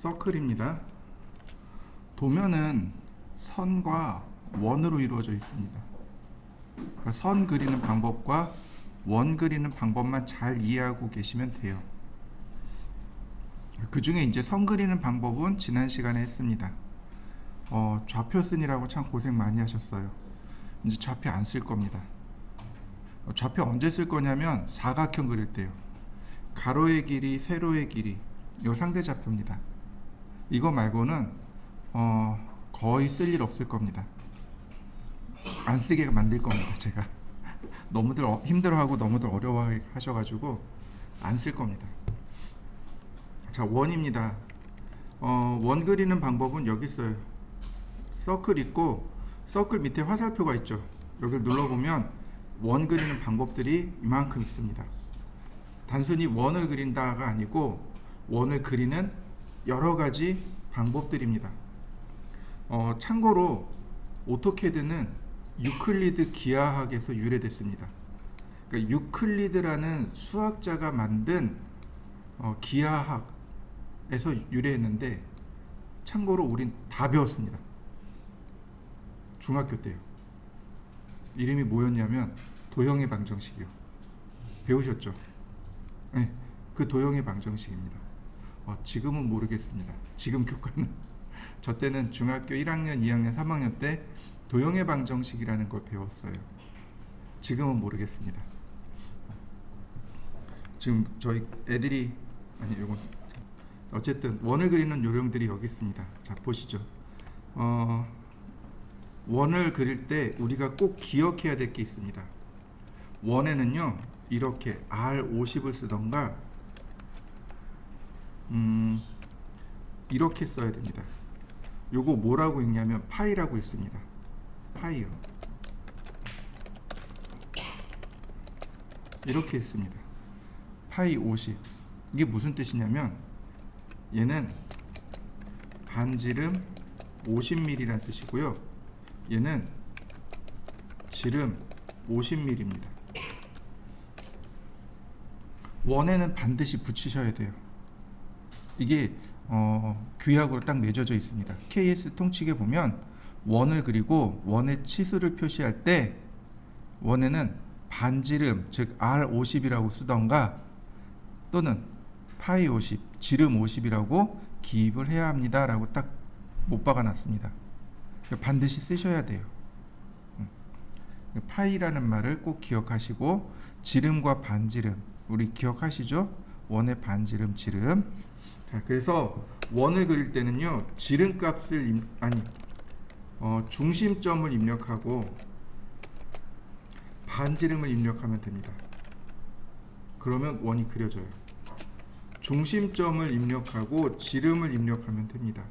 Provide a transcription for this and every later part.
서클입니다. 도면은 선과 원으로 이루어져 있습니다. 그러니까 선 그리는 방법과 원 그리는 방법만 잘 이해하고 계시면 돼요. 그 중에 이제 선 그리는 방법은 지난 시간에 했습니다. 좌표 쓰느라고 참 고생 많이 하셨어요. 이제 좌표 안 쓸 겁니다. 좌표 언제 쓸 거냐면 사각형 그릴 때요. 가로의 길이, 세로의 길이, 이거 상대 좌표입니다. 이거 말고는 거의 쓸 일 없을 겁니다. 안 쓰게 만들 겁니다. 제가 너무들 힘들어하고 너무들 어려워하셔가지고 안 쓸 겁니다. 자, 원입니다. 원 그리는 방법은 여기 있어요. 서클 있고 서클 밑에 화살표가 있죠. 여기를 눌러보면 원 그리는 방법들이 이만큼 있습니다. 단순히 원을 그린다가 아니고 원을 그리는 여러 가지 방법들입니다. 참고로 오토캐드는 유클리드 기하학에서 유래됐습니다. 그러니까 유클리드라는 수학자가 만든 기하학에서 유래했는데, 참고로 우린 다 배웠습니다. 중학교 때요. 이름이 뭐였냐면 도형의 방정식이요. 배우셨죠? 네, 그 도형의 방정식입니다. 지금은 모르겠습니다. 지금 교과는 저 때는 중학교 1학년, 2학년, 3학년 때 도형의 방정식이라는 걸 배웠어요. 지금은 모르겠습니다. 지금 저희 애들이 요건 어쨌든 원을 그리는 요령들이 여기 있습니다. 자, 보시죠. 원을 그릴 때 우리가 꼭 기억해야 될 게 있습니다. 원에는요, 이렇게 R50을 쓰던가 이렇게 써야 됩니다. 요거 뭐라고 읽냐면 파이라고 읽습니다. 파이요. 이렇게 읽습니다. 파이 50. 이게 무슨 뜻이냐면 얘는 반지름 50mm라는 뜻이고요. 얘는 지름 50mm입니다. 원에는 반드시 붙이셔야 돼요. 이게 규약으로 딱 맺어져 있습니다. KS 통칙에 보면 원을 그리고 원의 치수를 표시할 때 원에는 반지름, 즉 R50이라고 쓰던가 또는 파이 50, 지름 50이라고 기입을 해야 합니다 라고 딱 못 박아놨습니다. 반드시 쓰셔야 돼요. 파이라는 말을 꼭 기억하시고, 지름과 반지름 우리 기억하시죠? 원의 반지름, 지름. 자, 그래서 원을 그릴 때는요, 지름값을 중심점을 입력하고 반지름을 입력하면 됩니다. 그러면 원이 그려져요. 중심점을 입력하고 지름을 입력하면 됩니다.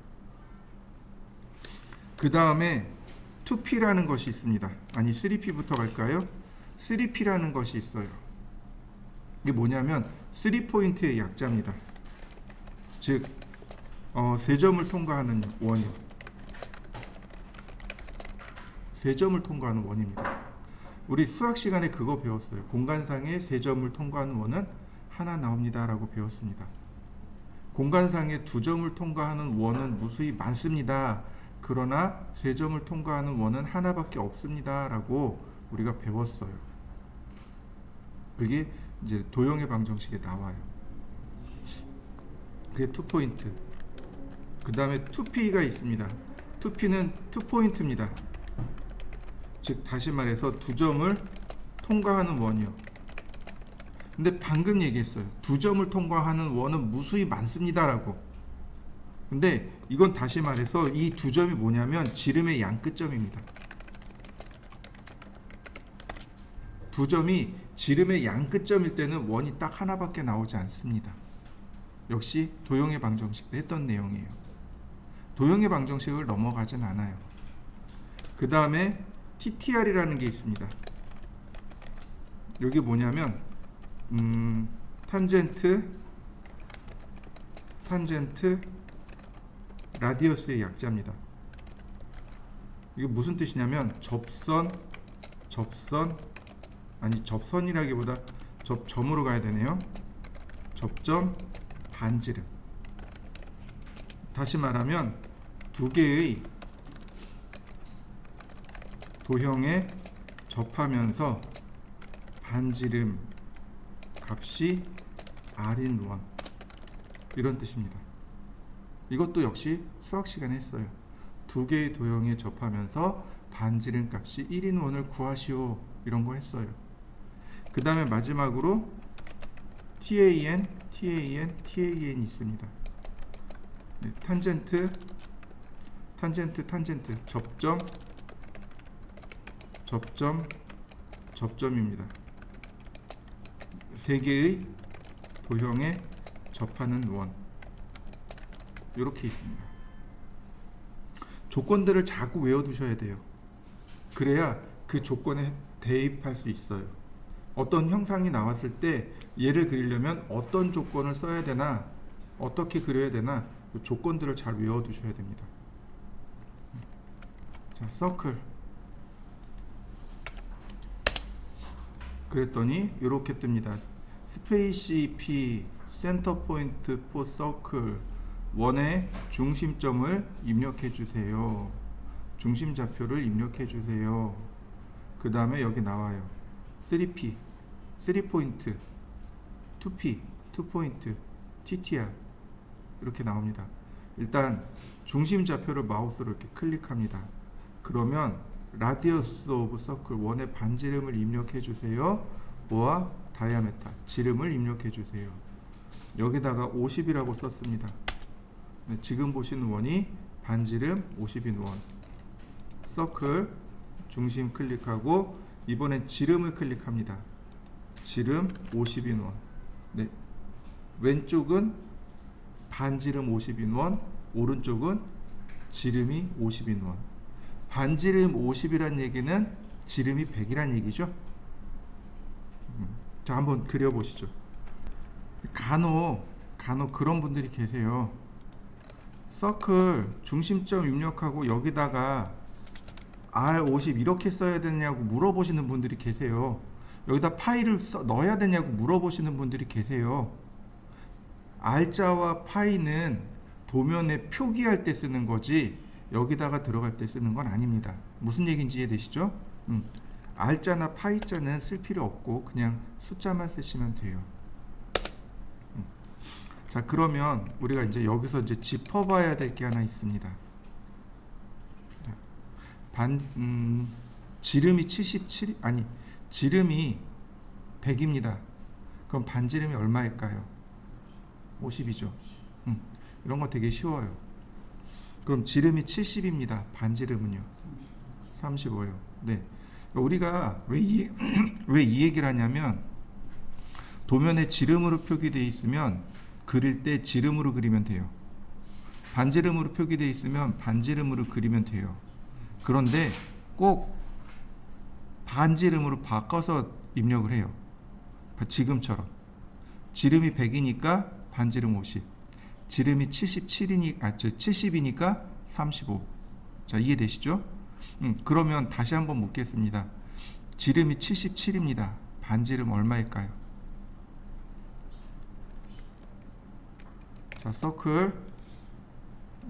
그 다음에 2P라는 것이 있습니다. 3P부터 갈까요? 3P라는 것이 있어요. 이게 뭐냐면 3포인트의 약자입니다. 즉, 세 점을 통과하는 원이요. 세 점을 통과하는 원입니다. 우리 수학 시간에 그거 배웠어요. 공간상의 세 점을 통과하는 원은 하나 나옵니다 라고 배웠습니다. 공간상의 두 점을 통과하는 원은 무수히 많습니다. 그러나 세 점을 통과하는 원은 하나밖에 없습니다 라고 우리가 배웠어요. 그게 이제 도형의 방정식에 나와요. 그게 2포인트. 그 다음에 2P가 있습니다. 2P는 2포인트입니다. 즉, 다시 말해서 두 점을 통과하는 원이요. 근데 방금 얘기했어요. 두 점을 통과하는 원은 무수히 많습니다 라고. 근데 이건 다시 말해서 이 두 점이 뭐냐면 지름의 양끝점입니다. 두 점이 지름의 양끝점일 때는 원이 딱 하나밖에 나오지 않습니다. 역시 도형의 방정식 때 했던 내용이에요. 도형의 방정식을 넘어가진 않아요. 그 다음에 TTR이라는 게 있습니다. 여기 뭐냐면 탄젠트 라디어스의 약자입니다. 이게 무슨 뜻이냐면 접선이라기보다 접점으로 가야 되네요. 접점 반지름. 다시 말하면 두 개의 도형에 접하면서 반지름 값이 R인 1 이런 뜻입니다. 이것도 역시 수학 시간에 했어요. 두 개의 도형에 접하면서 반지름 값이 1인 1을 구하시오 이런 거 했어요. 그 다음에 마지막으로 TAN이 있습니다. 네, 탄젠트, 접점입니다. 세 개의 도형에 접하는 원 이렇게 있습니다. 조건들을 자꾸 외워두셔야 돼요. 그래야 그 조건에 대입할 수 있어요. 어떤 형상이 나왔을 때 얘를 그리려면 어떤 조건을 써야 되나, 어떻게 그려야 되나, 그 조건들을 잘 외워두셔야 됩니다. 자, 서클. 그랬더니 이렇게 뜹니다. 스페이시 P 센터 포인트 포 서클 원의 중심점을 입력해 주세요. 중심 좌표를 입력해 주세요. 그 다음에 여기 나와요. 3P 3포인트 2P 2포인트 TTR 이렇게 나옵니다. 일단 중심 좌표를 마우스로 이렇게 클릭합니다. 그러면 라디어스 오브 서클 원의 반지름을 입력해 주세요. 뭐와 다이아메타 지름을 입력해 주세요. 여기다가 50이라고 썼습니다. 네, 지금 보시는 원이 반지름 50인 원. 서클 중심 클릭하고 이번엔 지름을 클릭합니다. 지름 50인 원. 네. 왼쪽은 반지름 50인 원, 오른쪽은 지름이 50인 원. 반지름 50이란 얘기는 지름이 100이란 얘기죠. 자, 한번 그려보시죠. 간혹 그런 분들이 계세요. 서클 중심점 입력하고 여기다가 R50 이렇게 써야 되냐고 물어보시는 분들이 계세요. 여기다 파이를 넣어야 되냐고 물어보시는 분들이 계세요. R자와 파이는 도면에 표기할 때 쓰는 거지 여기다가 들어갈 때 쓰는 건 아닙니다. 무슨 얘기인지 이해되시죠? R자나 파이자는 쓸 필요 없고 그냥 숫자만 쓰시면 돼요. 자, 그러면 우리가 이제 여기서 이제 짚어봐야 될 게 하나 있습니다. 지름이 77 아니 지름이 100입니다. 그럼 반지름이 얼마일까요? 50이죠. 이런 거 되게 쉬워요. 그럼 지름이 70입니다. 반지름은요? 35요. 네. 우리가 왜 이 얘기를 하냐면 도면에 지름으로 표기되어 있으면 그릴 때 지름으로 그리면 돼요. 반지름으로 표기되어 있으면 반지름으로 그리면 돼요. 그런데 꼭 반지름으로 바꿔서 입력을 해요. 지금처럼 지름이 100이니까 반지름 50, 지름이 70이니까 35. 자, 이해되시죠? 그러면 다시 한번 묻겠습니다. 지름이 77입니다. 반지름 얼마일까요? 자, 서클.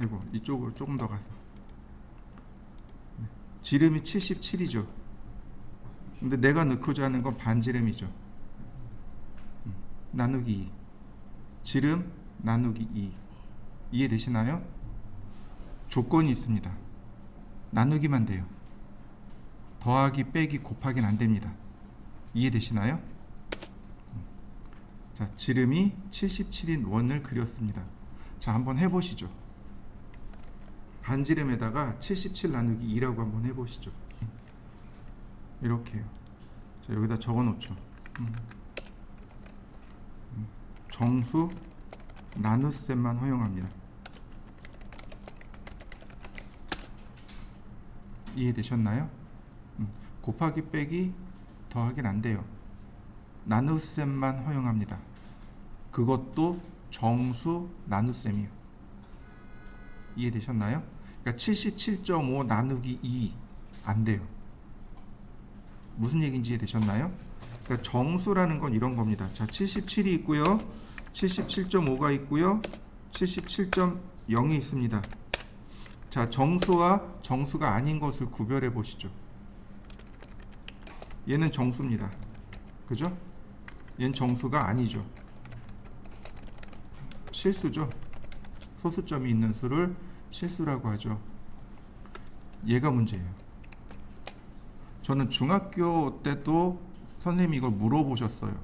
아이고, 이쪽으로 조금 더 가서. 지름이 77이죠. 근데 내가 넣고자 하는 건 반지름이죠. 나누기 2. 지름 나누기 2. 이해되시나요? 조건이 있습니다. 나누기만 돼요. 더하기, 빼기, 곱하기는 안 됩니다. 이해되시나요? 자, 지름이 77인 원을 그렸습니다. 자, 한번 해보시죠. 반지름에다가 77 나누기 2라고 한번 해보시죠. 이렇게요. 자, 여기다 적어놓죠. 정수 나눗셈만 허용합니다. 이해되셨나요? 곱하기 빼기 더하기는 안 돼요. 나눗셈만 허용합니다. 그것도 정수 나눗셈이요. 이해되셨나요? 그러니까 77.5 나누기 2 안 돼요. 무슨 얘기인지 이해되셨나요? 그러니까 정수라는 건 이런 겁니다. 자, 77이 있고요. 77.5가 있고요. 77. 0이 있습니다. 자, 정수와 정수가 아닌 것을 구별해 보시죠. 얘는 정수입니다. 그죠? 얘는 정수가 아니죠. 실수죠. 소수점이 있는 수를 실수라고 하죠. 얘가 문제예요. 저는 중학교 때도 선생님이 이걸 물어보셨어요.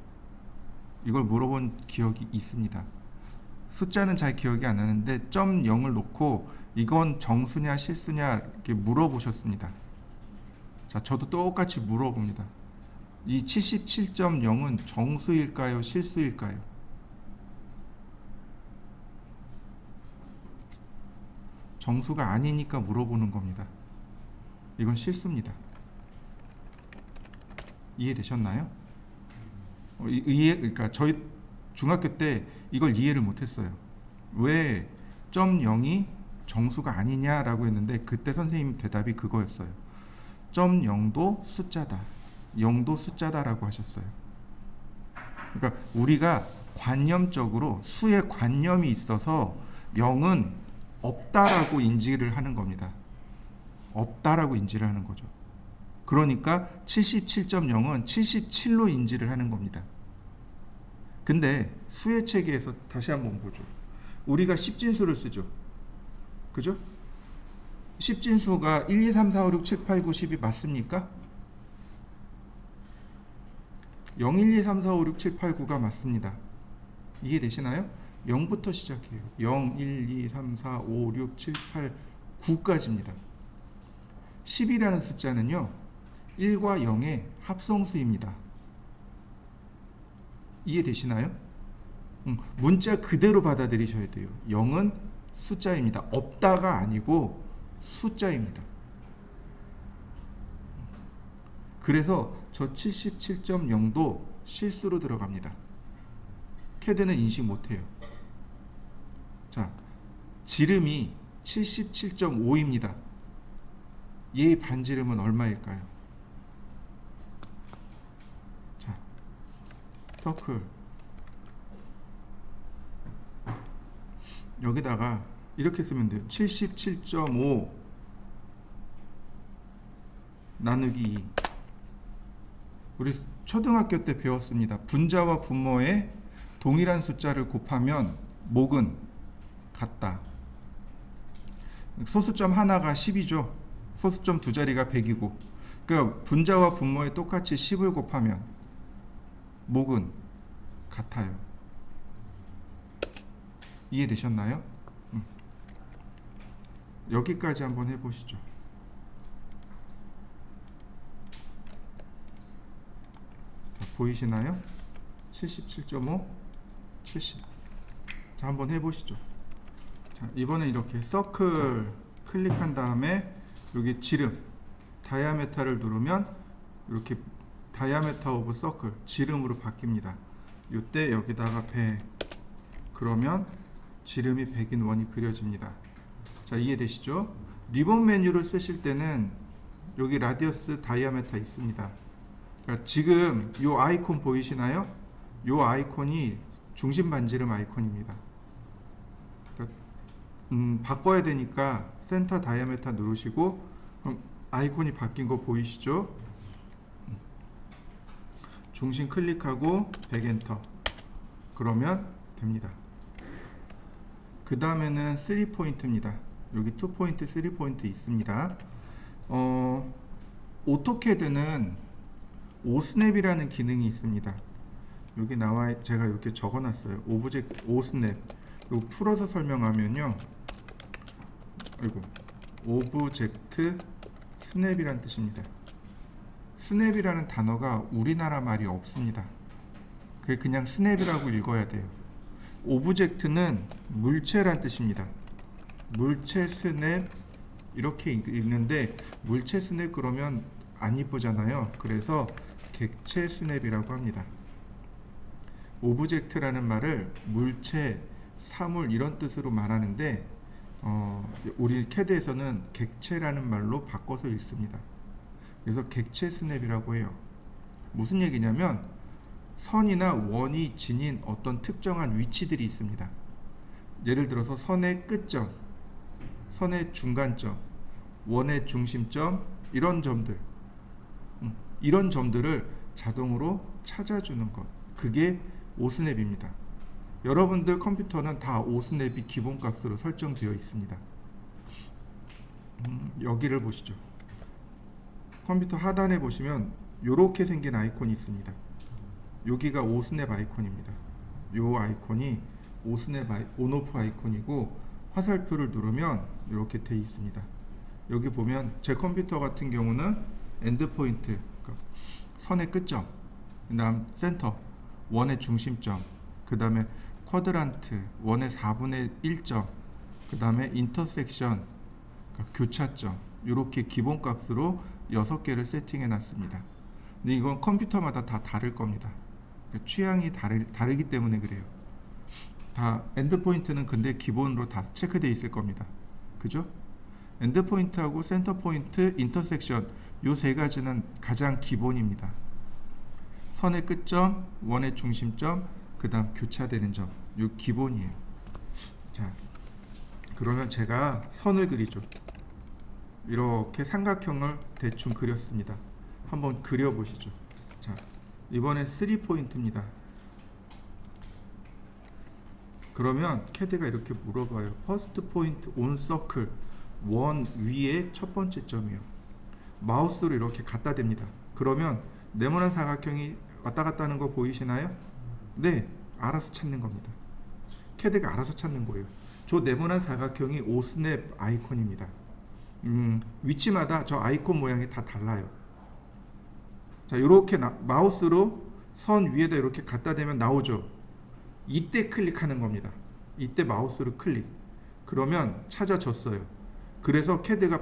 이걸 물어본 기억이 있습니다. 숫자는 잘 기억이 안 나는데 점 0을 놓고 이건 정수냐 실수냐 이렇게 물어보셨습니다. 자, 저도 똑같이 물어봅니다. 이 77.0은 정수일까요? 실수일까요? 정수가 아니니까 물어보는 겁니다. 이건 실수입니다. 이해되셨나요? 그러니까 저희 중학교 때 이걸 이해를 못했어요. 왜 점 0이 정수가 아니냐라고 했는데 그때 선생님 대답이 그거였어요. 점 0도 숫자다. 0도 숫자다라고 하셨어요. 그러니까 우리가 관념적으로 수에 관념이 있어서 0은 없다라고 인지를 하는 겁니다. 없다라고 인지를 하는 거죠. 그러니까 77.0은 77로 인지를 하는 겁니다. 근데 수의 체계에서 다시 한번 보죠. 우리가 십진수를 쓰죠. 그죠? 십진수가 1, 2, 3, 4, 5, 6, 7, 8, 9, 10이 맞습니까? 0, 1, 2, 3, 4, 5, 6, 7, 8, 9가 맞습니다. 이해되시나요? 0부터 시작해요. 0, 1, 2, 3, 4, 5, 6, 7, 8, 9까지입니다. 10이라는 숫자는요, 1과 0의 합성수입니다. 이해되시나요? 문자 그대로 받아들이셔야 돼요. 0은 숫자입니다. 없다가 아니고 숫자입니다. 그래서 저 77.0도 실수로 들어갑니다. 캐드는 인식 못해요. 자, 지름이 77.5입니다. 얘의 반지름은 얼마일까요? 자, 서클 여기다가 이렇게 쓰면 돼요. 77.5 나누기 2. 우리 초등학교 때 배웠습니다. 분자와 분모의 동일한 숫자를 곱하면 목은 같다. 소수점 하나가 10이죠. 소수점 두 자리가 100이고, 그러니까 분자와 분모에 똑같이 10을 곱하면 목은 같아요. 이해되셨나요? 여기까지 한번 해보시죠. 자, 보이시나요? 77.5, 70. 자, 한번 해보시죠. 자, 이번엔 이렇게 서클 클릭한 다음에 여기 지름 다이아메타를 누르면 이렇게 다이아메타 오브 서클 지름으로 바뀝니다. 이때 여기다가 100, 그러면 지름이 100인 원이 그려집니다. 자, 이해되시죠? 리본 메뉴를 쓰실 때는 여기 라디어스 다이아메타 있습니다. 그러니까 지금 이 아이콘 보이시나요? 이 아이콘이 중심 반지름 아이콘입니다. 그러니까 바꿔야 되니까 센터 다이아메타 누르시고, 그럼 아이콘이 바뀐 거 보이시죠? 중심 클릭하고 100 엔터, 그러면 됩니다. 그 다음에는 3포인트입니다. 여기 2포인트, 3포인트 있습니다. 오토캐드는 오스냅이라는 기능이 있습니다. 여기 나와, 제가 이렇게 적어놨어요. 오브젝트 오스냅. 이거 풀어서 설명하면요, 아이고, 오브젝트 스냅이란 뜻입니다. 스냅이라는 단어가 우리나라 말이 없습니다. 그게 그냥 스냅이라고 읽어야 돼요. 오브젝트는 물체란 뜻입니다. 물체 스냅 이렇게 읽는데, 물체 스냅 그러면 안 이쁘잖아요. 그래서 객체 스냅이라고 합니다. 오브젝트라는 말을 물체, 사물 이런 뜻으로 말하는데, 우리 캐드에서는 객체라는 말로 바꿔서 읽습니다. 그래서 객체 스냅이라고 해요. 무슨 얘기냐면, 선이나 원이 지닌 어떤 특정한 위치들이 있습니다. 예를 들어서 선의 끝점, 선의 중간점, 원의 중심점, 이런 점들, 이런 점들을 자동으로 찾아주는 것, 그게 오스냅입니다. 여러분들 컴퓨터는 다 오스냅이 기본값으로 설정되어 있습니다. 여기를 보시죠. 컴퓨터 하단에 보시면 이렇게 생긴 아이콘이 있습니다. 여기가 오스냅 아이콘입니다. 이 아이콘이 오스냅 온오프 아이콘이고, 화살표를 누르면 이렇게 돼 있습니다. 여기 보면 제 컴퓨터 같은 경우는 엔드포인트, 그러니까 선의 끝점, 그 다음 센터, 원의 중심점, 그 다음에 쿼드란트, 원의 4분의 1점, 그 다음에 인터섹션, 그러니까 교차점, 이렇게 기본값으로 6개를 세팅해 놨습니다. 근데 이건 컴퓨터마다 다 다를 겁니다. 그러니까 취향이 다르기 때문에 그래요. 다 엔드포인트는 근데 기본으로 다 체크되어 있을 겁니다. 그죠? 엔드포인트하고 센터포인트, 인터섹션, 요 세 가지는 가장 기본입니다. 선의 끝점, 원의 중심점, 그 다음 교차되는 점, 요 기본이에요. 자, 그러면 제가 선을 그리죠. 이렇게 삼각형을 대충 그렸습니다. 한번 그려보시죠. 자, 이번엔 3포인트입니다. 그러면 캐드가 이렇게 물어봐요. 퍼스트 포인트 온 서클, 원 위에 첫 번째 점이요. 마우스로 이렇게 갖다 댑니다. 그러면 네모난 사각형이 왔다 갔다 하는 거 보이시나요? 네, 알아서 찾는 겁니다. 캐드가 알아서 찾는 거예요. 저 네모난 사각형이 오스냅 아이콘입니다. 위치마다 저 아이콘 모양이 다 달라요. 자, 이렇게 마우스로 선 위에다 이렇게 갖다 대면 나오죠. 이때 클릭하는 겁니다. 이때 마우스로 클릭. 그러면 찾아졌어요. 그래서 캐드가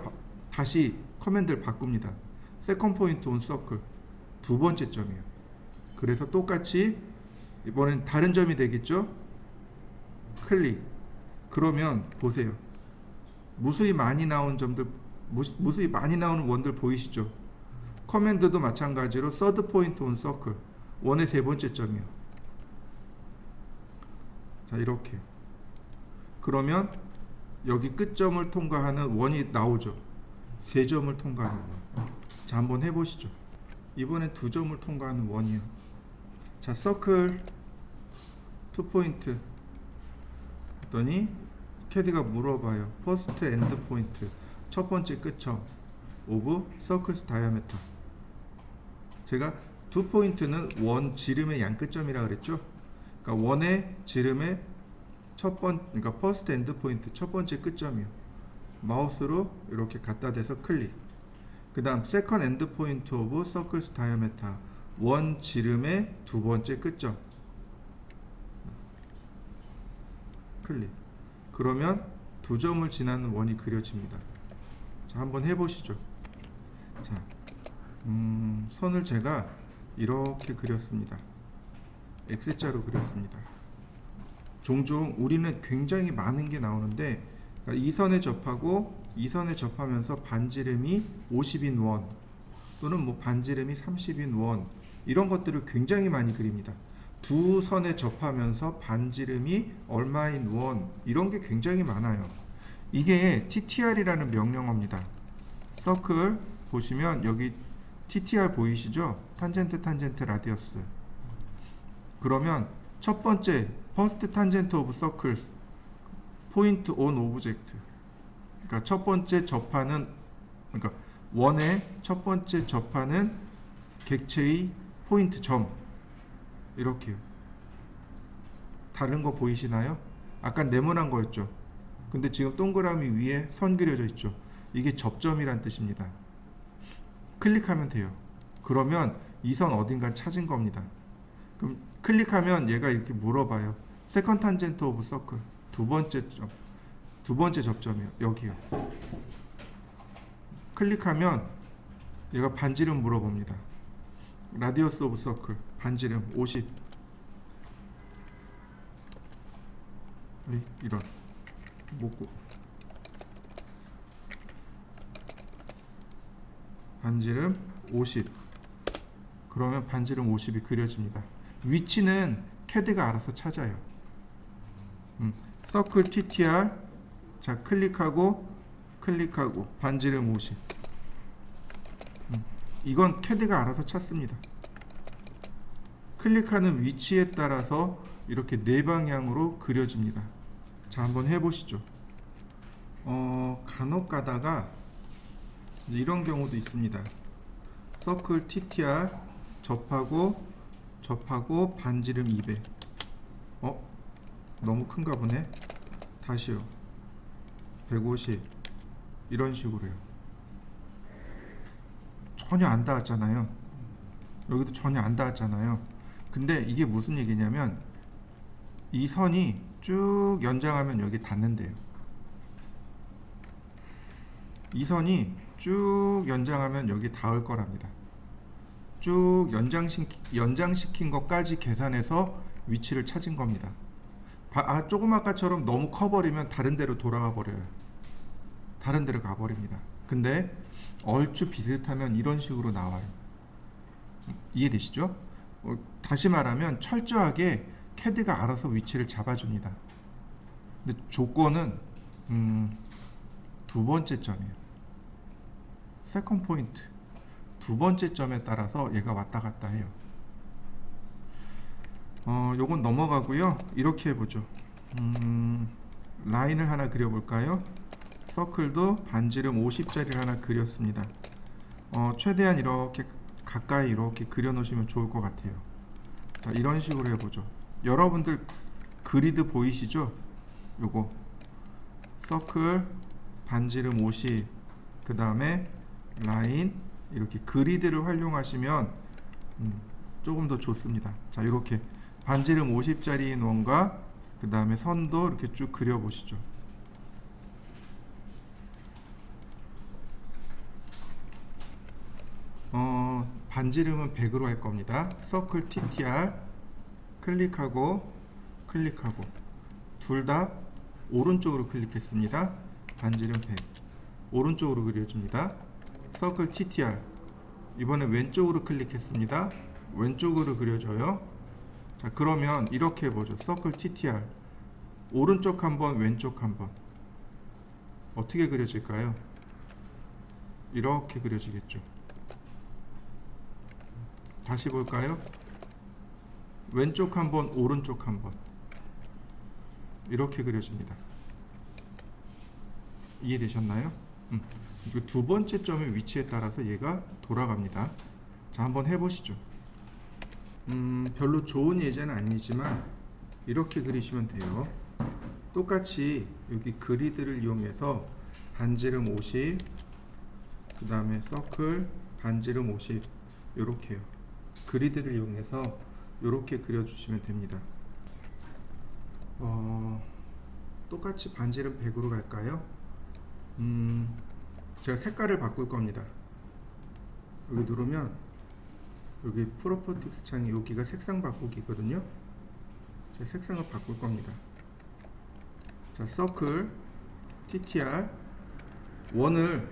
다시 커맨드를 바꿉니다. 세컨드 포인트 온 서클, 두 번째 점이에요. 그래서 똑같이 이번엔 다른 점이 되겠죠. 클릭. 그러면 보세요. 무수히 많이 나온 점들, 무수히 많이 나오는 원들 보이시죠? 커맨드도 마찬가지로 서드 포인트 온 서클, 원의 세 번째 점이요. 자, 이렇게. 그러면 여기 끝점을 통과하는 원이 나오죠. 세 점을 통과하는 원. 자, 한번 해보시죠. 이번엔 두 점을 통과하는 원이요. 자, 서클 2포인트 했더니 캐드가 물어봐요. 퍼스트 엔드 포인트, 첫 번째 끝점 오브 서클스 다이아메터. 제가 2포인트는 원 지름의 양 끝점이라 그랬죠. 그러니까 원의 지름의 그러니까 퍼스트 엔드 포인트, 첫 번째 끝점이요. 마우스로 이렇게 갖다 대서 클릭. 그 다음 세컨드 엔드 포인트 오브 서클스 다이아메터, 원 지름의 두 번째 끝점 클릭. 그러면 두 점을 지나는 원이 그려집니다. 자, 한번 해보시죠. 자, 선을 제가 이렇게 그렸습니다. X자로 그렸습니다. 종종 우리는 굉장히 많은 게 나오는데, 그러니까 이 선에 접하고 이 선에 접하면서 반지름이 50인 원, 또는 뭐 반지름이 30인 원, 이런 것들을 굉장히 많이 그립니다. 두 선에 접하면서 반지름이 얼마인 원, 이런 게 굉장히 많아요. 이게 TTR이라는 명령어입니다. 서클 보시면 여기 TTR 보이시죠? 탄젠트 탄젠트 라디어스. 그러면 첫 번째 퍼스트 탄젠트 오브 서클스 포인트 온 오브젝트, 그러니까 첫 번째 접하는, 그러니까 원의 첫 번째 접하는 객체의 포인트 점, 이렇게요. 다른 거 보이시나요? 아까 네모난 거였죠. 근데 지금 동그라미 위에 선 그려져 있죠. 이게 접점이란 뜻입니다. 클릭하면 돼요. 그러면 이 선 어딘가 찾은 겁니다. 그럼 클릭하면 얘가 이렇게 물어봐요. 세컨드 탄젠트 오브 서클, 두 번째 접점이요. 여기요. 클릭하면 얘가 반지름 물어봅니다. 라디어스 오브 서클, 반지름 50. 이런 먹고 반지름 50. 그러면 반지름 50이 그려집니다. 위치는 캐드가 알아서 찾아요. 서클 TTR. 자, 클릭하고 반지름 50. 이건 캐드가 알아서 찾습니다. 클릭하는 위치에 따라서 이렇게 네 방향으로 그려집니다. 자, 한번 해보시죠. 간혹 가다가 이런 경우도 있습니다. 서클 TTR 접하고 반지름 200. 너무 큰가 보네. 다시요. 150. 이런 식으로요. 전혀 안 닿았잖아요. 여기도 전혀 안 닿았잖아요. 근데 이게 무슨 얘기냐면 이 선이 쭉 연장하면 여기 닿는데요. 이 선이 쭉 연장하면 여기 닿을 거랍니다. 쭉 연장시킨 것까지 계산해서 위치를 찾은 겁니다. 조금 아까처럼 너무 커버리면 다른 데로 돌아가 버려요. 다른 데로 가버립니다. 근데 얼추 비슷하면 이런 식으로 나와요. 이해되시죠? 다시 말하면 철저하게 캐드가 알아서 위치를 잡아줍니다. 근데 조건은 두 번째 점이에요. 세컨 포인트. 두 번째 점에 따라서 얘가 왔다 갔다 해요. 요건 넘어가고요. 이렇게 해보죠. 라인을 하나 그려볼까요? 서클도 반지름 50짜리를 하나 그렸습니다. 최대한 이렇게 가까이 이렇게 그려 놓으시면 좋을 것 같아요. 자, 이런 식으로 해보죠. 여러분들 그리드 보이시죠? 요거 서클 반지름 50, 그 다음에 라인, 이렇게 그리드를 활용하시면 조금 더 좋습니다. 자, 이렇게 반지름 50짜리인 원과 그 다음에 선도 이렇게 쭉 그려보시죠. 반지름은 100으로 할 겁니다. 서클 TTR 클릭하고 둘 다 오른쪽으로 클릭했습니다. 반지름 100 오른쪽으로 그려줍니다. 서클 TTR 이번에 왼쪽으로 클릭했습니다. 왼쪽으로 그려줘요. 자, 그러면 이렇게 해보죠. 서클 TTR 오른쪽 한번 왼쪽 한번 어떻게 그려질까요? 이렇게 그려지겠죠. 다시 볼까요? 왼쪽 한번 오른쪽 한번 이렇게 그려집니다. 이해되셨나요? 두 번째 점의 위치에 따라서 얘가 돌아갑니다. 자, 한번 해보시죠. 별로 좋은 예제는 아니지만 이렇게 그리시면 돼요. 똑같이 여기 그리드를 이용해서 반지름 50, 그 다음에 서클 반지름 50 요렇게요. 그리드를 이용해서 요렇게 그려주시면 됩니다. 똑같이 반지름 100으로 갈까요? 제가 색깔을 바꿀 겁니다. 여기 누르면 여기 프로퍼티스 창이 여기가 색상 바꾸기거든요. 제가 색상을 바꿀 겁니다. 자, 서클 TTR 원을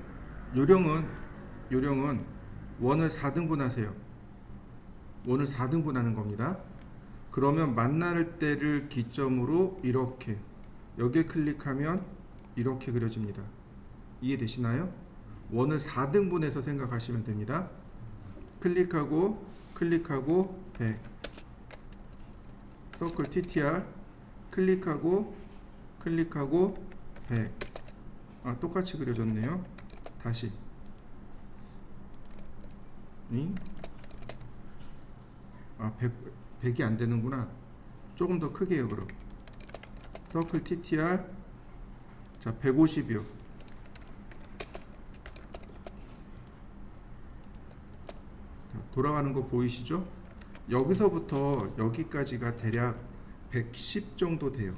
요령은 원을 4등분 하세요. 원을 4등분 하는 겁니다. 그러면 만날 때를 기점으로 이렇게 여기에 클릭하면 이렇게 그려집니다. 이해되시나요? 원을 4등분해서 생각하시면 됩니다. 클릭하고 100 서클 TTR 클릭하고 100 똑같이 그려졌네요. 다시 100이 안 되는구나. 조금 더 크게 해요. 그럼 서클 TTR 자 150이요. 돌아가는 거 보이시죠? 여기서부터 여기까지가 대략 110 정도 돼요.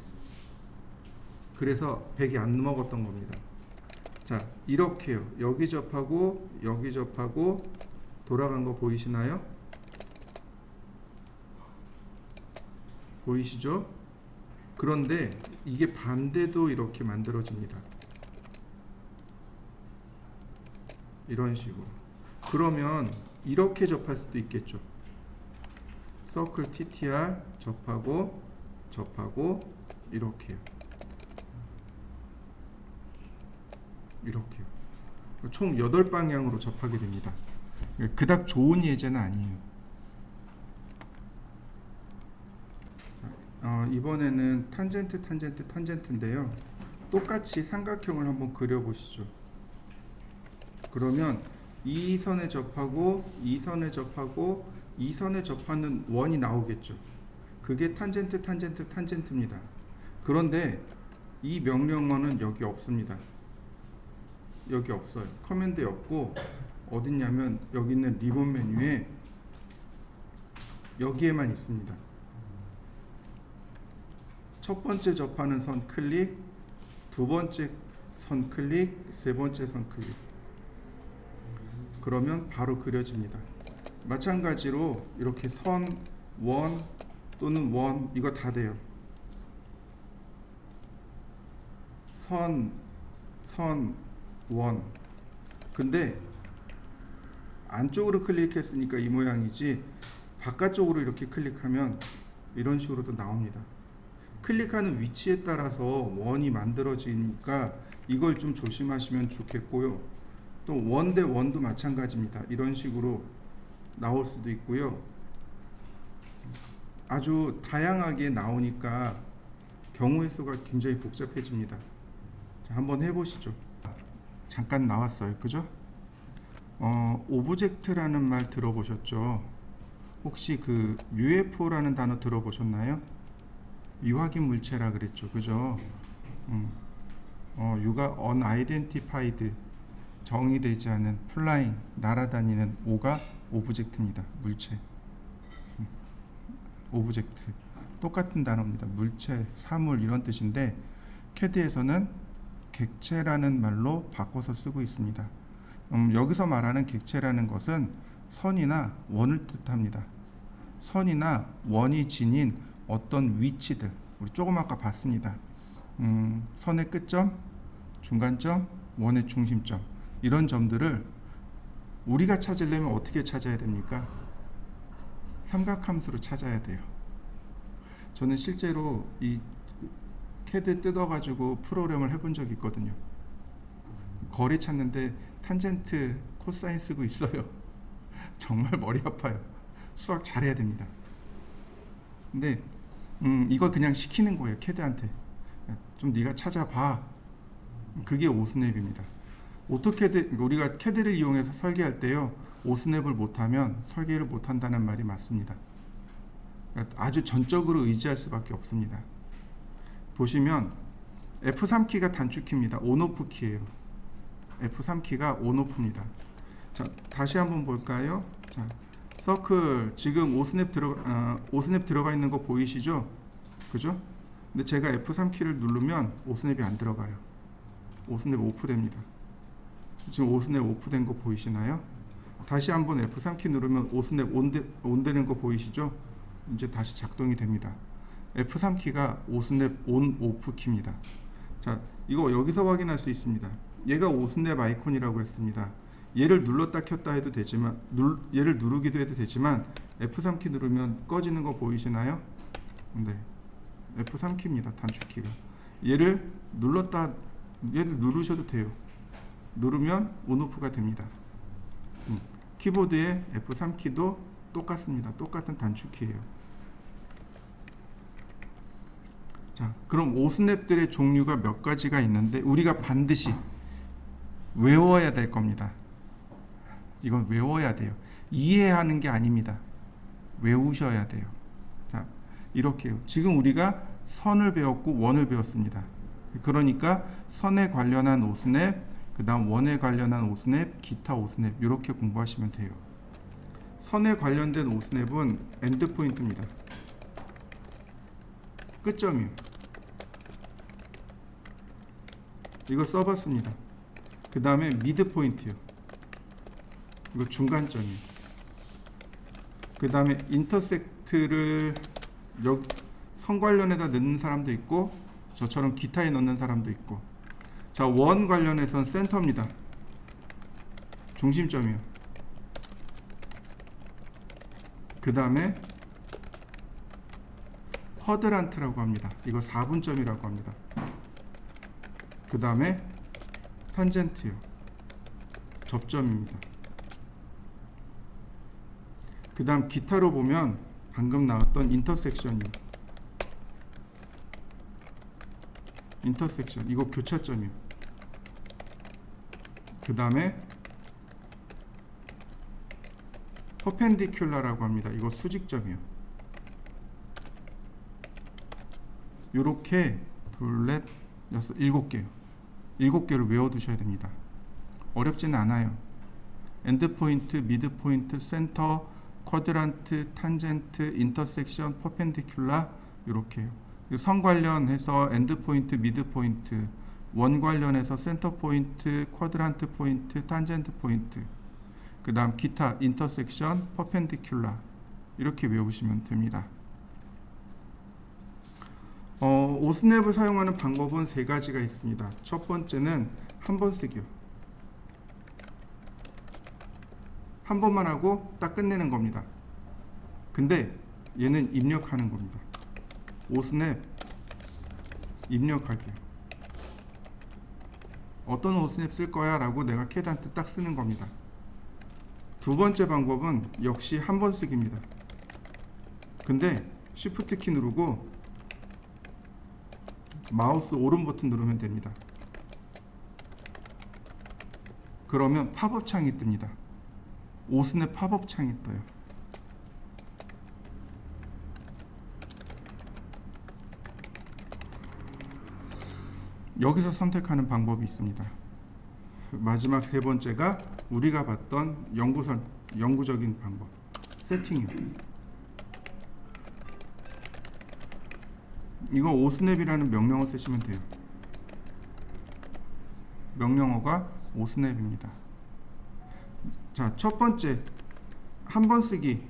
그래서 100이 안 넘어갔던 겁니다. 자, 이렇게요. 여기 접하고 돌아간 거 보이시나요? 보이시죠? 그런데 이게 반대도 이렇게 만들어집니다. 이런 식으로. 그러면 이렇게 접할 수도 있겠죠. 서클 TTR 접하고 이렇게요. 이렇게요. 총 8방향으로 접하게 됩니다. 그닥 좋은 예제는 아니에요. 이번에는 탄젠트인데요. 똑같이 삼각형을 한번 그려보시죠. 그러면 이 선에 접하고 이 선에 접하고 이 선에 접하는 원이 나오겠죠. 그게 탄젠트입니다. 그런데 이 명령어는 여기 없습니다. 여기 없어요. 커맨드에 없고 어딨냐면 여기 있는 리본 메뉴에 여기에만 있습니다. 첫 번째 접하는 선 클릭, 두 번째 선 클릭, 세 번째 선 클릭. 그러면 바로 그려집니다. 마찬가지로 이렇게 선, 원 또는 원 이거 다 돼요. 선, 원. 근데 안쪽으로 클릭했으니까 이 모양이지 바깥쪽으로 이렇게 클릭하면 이런 식으로도 나옵니다. 클릭하는 위치에 따라서 원이 만들어지니까 이걸 좀 조심하시면 좋겠고요. 또 원 대 원도 마찬가지입니다. 이런 식으로 나올 수도 있고요. 아주 다양하게 나오니까 경우의 수가 굉장히 복잡해집니다. 자, 한번 해보시죠. 잠깐 나왔어요. 그죠? 오브젝트라는 말 들어보셨죠? 혹시 그 UFO라는 단어 들어보셨나요? 미확인 물체라 그랬죠. 그죠? U가 unidentified, 정의되지 않은, flying, 날아다니는, O가 오브젝트입니다. 물체. 오브젝트. 똑같은 단어입니다. 물체, 사물 이런 뜻인데 CAD에서는 객체라는 말로 바꿔서 쓰고 있습니다. 여기서 말하는 객체라는 것은 선이나 원을 뜻합니다. 선이나 원이 지닌 어떤 위치들, 우리 조금 아까 봤습니다. 선의 끝점, 중간점, 원의 중심점, 이런 점들을 우리가 찾으려면 어떻게 찾아야 됩니까? 삼각함수로 찾아야 돼요. 저는 실제로 이 CAD 뜯어가지고 프로그램을 해본 적이 있거든요. 거리 찾는데 탄젠트, 코사인 쓰고 있어요. 정말 머리 아파요. 수학 잘해야 됩니다. 근데 이걸 그냥 시키는 거예요. CAD한테. 좀 네가 찾아봐. 그게 오스냅입니다. 오토캐드, 우리가 CAD를 이용해서 설계할 때요, 오스냅을 못하면 설계를 못한다는 말이 맞습니다. 아주 전적으로 의지할 수밖에 없습니다. 보시면 F3키가 단축키입니다. 온오프 키예요. F3키가 온오프입니다. 자, 다시 한번 볼까요? 자, 서클 지금 오스냅 들어가 있는 거 보이시죠? 그죠? 근데 제가 F3키를 누르면 오스냅이 안 들어가요. 오스냅 오프됩니다. 지금 오스냅 오프된 거 보이시나요? 다시 한번 F3키 누르면 오스냅 온 되는 거 보이시죠? 이제 다시 작동이 됩니다. F3키가 오스냅 온 오프 키입니다. 자, 이거 여기서 확인할 수 있습니다. 얘가 오스냅 아이콘이라고 했습니다. 얘를 눌렀다 켰다 해도 되지만 얘를 누르기도 해도 되지만 F3키 누르면 꺼지는 거 보이시나요? 네, F3키입니다. 단축키가. 얘를 누르셔도 돼요. 누르면 온오프가 됩니다. 키보드의 F3키도 똑같습니다. 똑같은 단축키예요. 자, 그럼 오스냅들의 종류가 몇 가지가 있는데 우리가 반드시 외워야 될 겁니다. 이건 외워야 돼요. 이해하는 게 아닙니다. 외우셔야 돼요. 자, 이렇게요. 지금 우리가 선을 배웠고 원을 배웠습니다. 그러니까 선에 관련한 오스냅, 그 다음 원에 관련한 오스냅, 기타 오스냅, 이렇게 공부하시면 돼요. 선에 관련된 오스냅은 엔드포인트입니다. 끝점이요. 이거 써봤습니다. 그 다음에 미드포인트요. 이거 중간점이요. 그 다음에 인터섹트를 여기 선 관련에다 넣는 사람도 있고 저처럼 기타에 넣는 사람도 있고. 자, 원 관련해서는 센터입니다. 중심점이요. 그 다음에 쿼드란트라고 합니다. 이거 4분점이라고 합니다. 그 다음에 탄젠트요. 접점입니다. 그 다음 기타로 보면 방금 나왔던 인터섹션이요. 인터섹션, 이거 교차점이요. 그 다음에 퍼펜디큘라라고 합니다. 이거 수직점이요. 요렇게 둘, 넷, 여섯, 7개요. 7개를 외워두셔야 됩니다. 어렵지는 않아요. 엔드포인트, 미드포인트, 센터, 쿼드란트, 탄젠트, 인터섹션, 퍼펜디큘라 이렇게요. 선 관련해서 엔드포인트, 미드포인트, 원 관련해서 센터 포인트, 쿼드란트 포인트, 탄젠트 포인트, 그 다음 기타, 인터섹션, 퍼펜디큘라 이렇게 외우시면 됩니다. 오스냅을 사용하는 방법은 3가지가 있습니다. 첫 번째는 한 번 쓰기요. 한 번만 하고 딱 끝내는 겁니다. 근데 얘는 입력하는 겁니다. 오스냅 입력하기요. 어떤 오스냅 쓸 거야 라고 내가 캐드한테 딱 쓰는 겁니다. 두 번째 방법은 역시 한 번 쓰기입니다. 근데 Shift 키 누르고 마우스 오른 버튼 누르면 됩니다. 그러면 팝업 창이 뜹니다. 오스냅 팝업 창이 떠요. 여기서 선택하는 방법이 있습니다. 마지막 3번째가 우리가 봤던 영구적인 방법, 세팅이요. 이거 오스냅이라는 명령어 쓰시면 돼요. 명령어가 오스냅입니다. 자, 첫 번째 한 번 쓰기,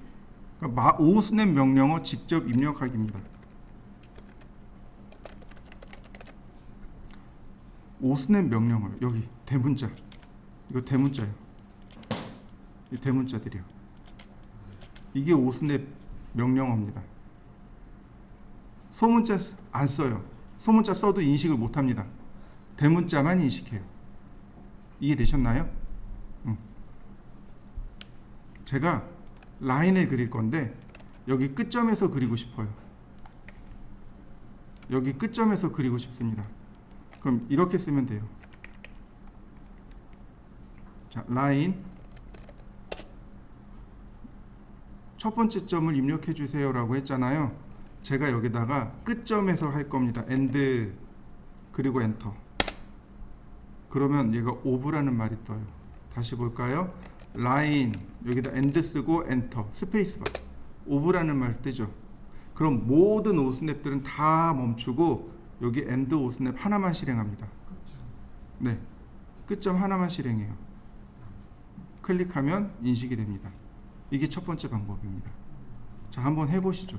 그러니까 오스냅 명령어 직접 입력하기입니다. 오스냅 명령어 여기 대문자, 이거 대문자예요. 이 대문자들이요. 이게 오스냅 명령어입니다. 소문자 안 써요. 소문자 써도 인식을 못합니다. 대문자만 인식해요. 이해되셨나요? 제가 라인을 그릴 건데 여기 끝점에서 그리고 싶어요. 여기 끝점에서 그리고 싶습니다. 그럼 이렇게 쓰면 돼요. 자, 라인 첫 번째 점을 입력해 주세요 라고 했잖아요. 제가 여기다가 끝점에서 할 겁니다. 엔드 그리고 엔터. 그러면 얘가 오브라는 말이 떠요. 다시 볼까요? 라인 여기다 엔드 쓰고 엔터 스페이스바, 오브라는 말 뜨죠. 그럼 모든 오스냅들은 다 멈추고 여기 엔드 오스냅 하나만 실행합니다. 네, 끝점 하나만 실행해요. 클릭하면 인식이 됩니다. 이게 첫 번째 방법입니다. 자, 한번 해보시죠.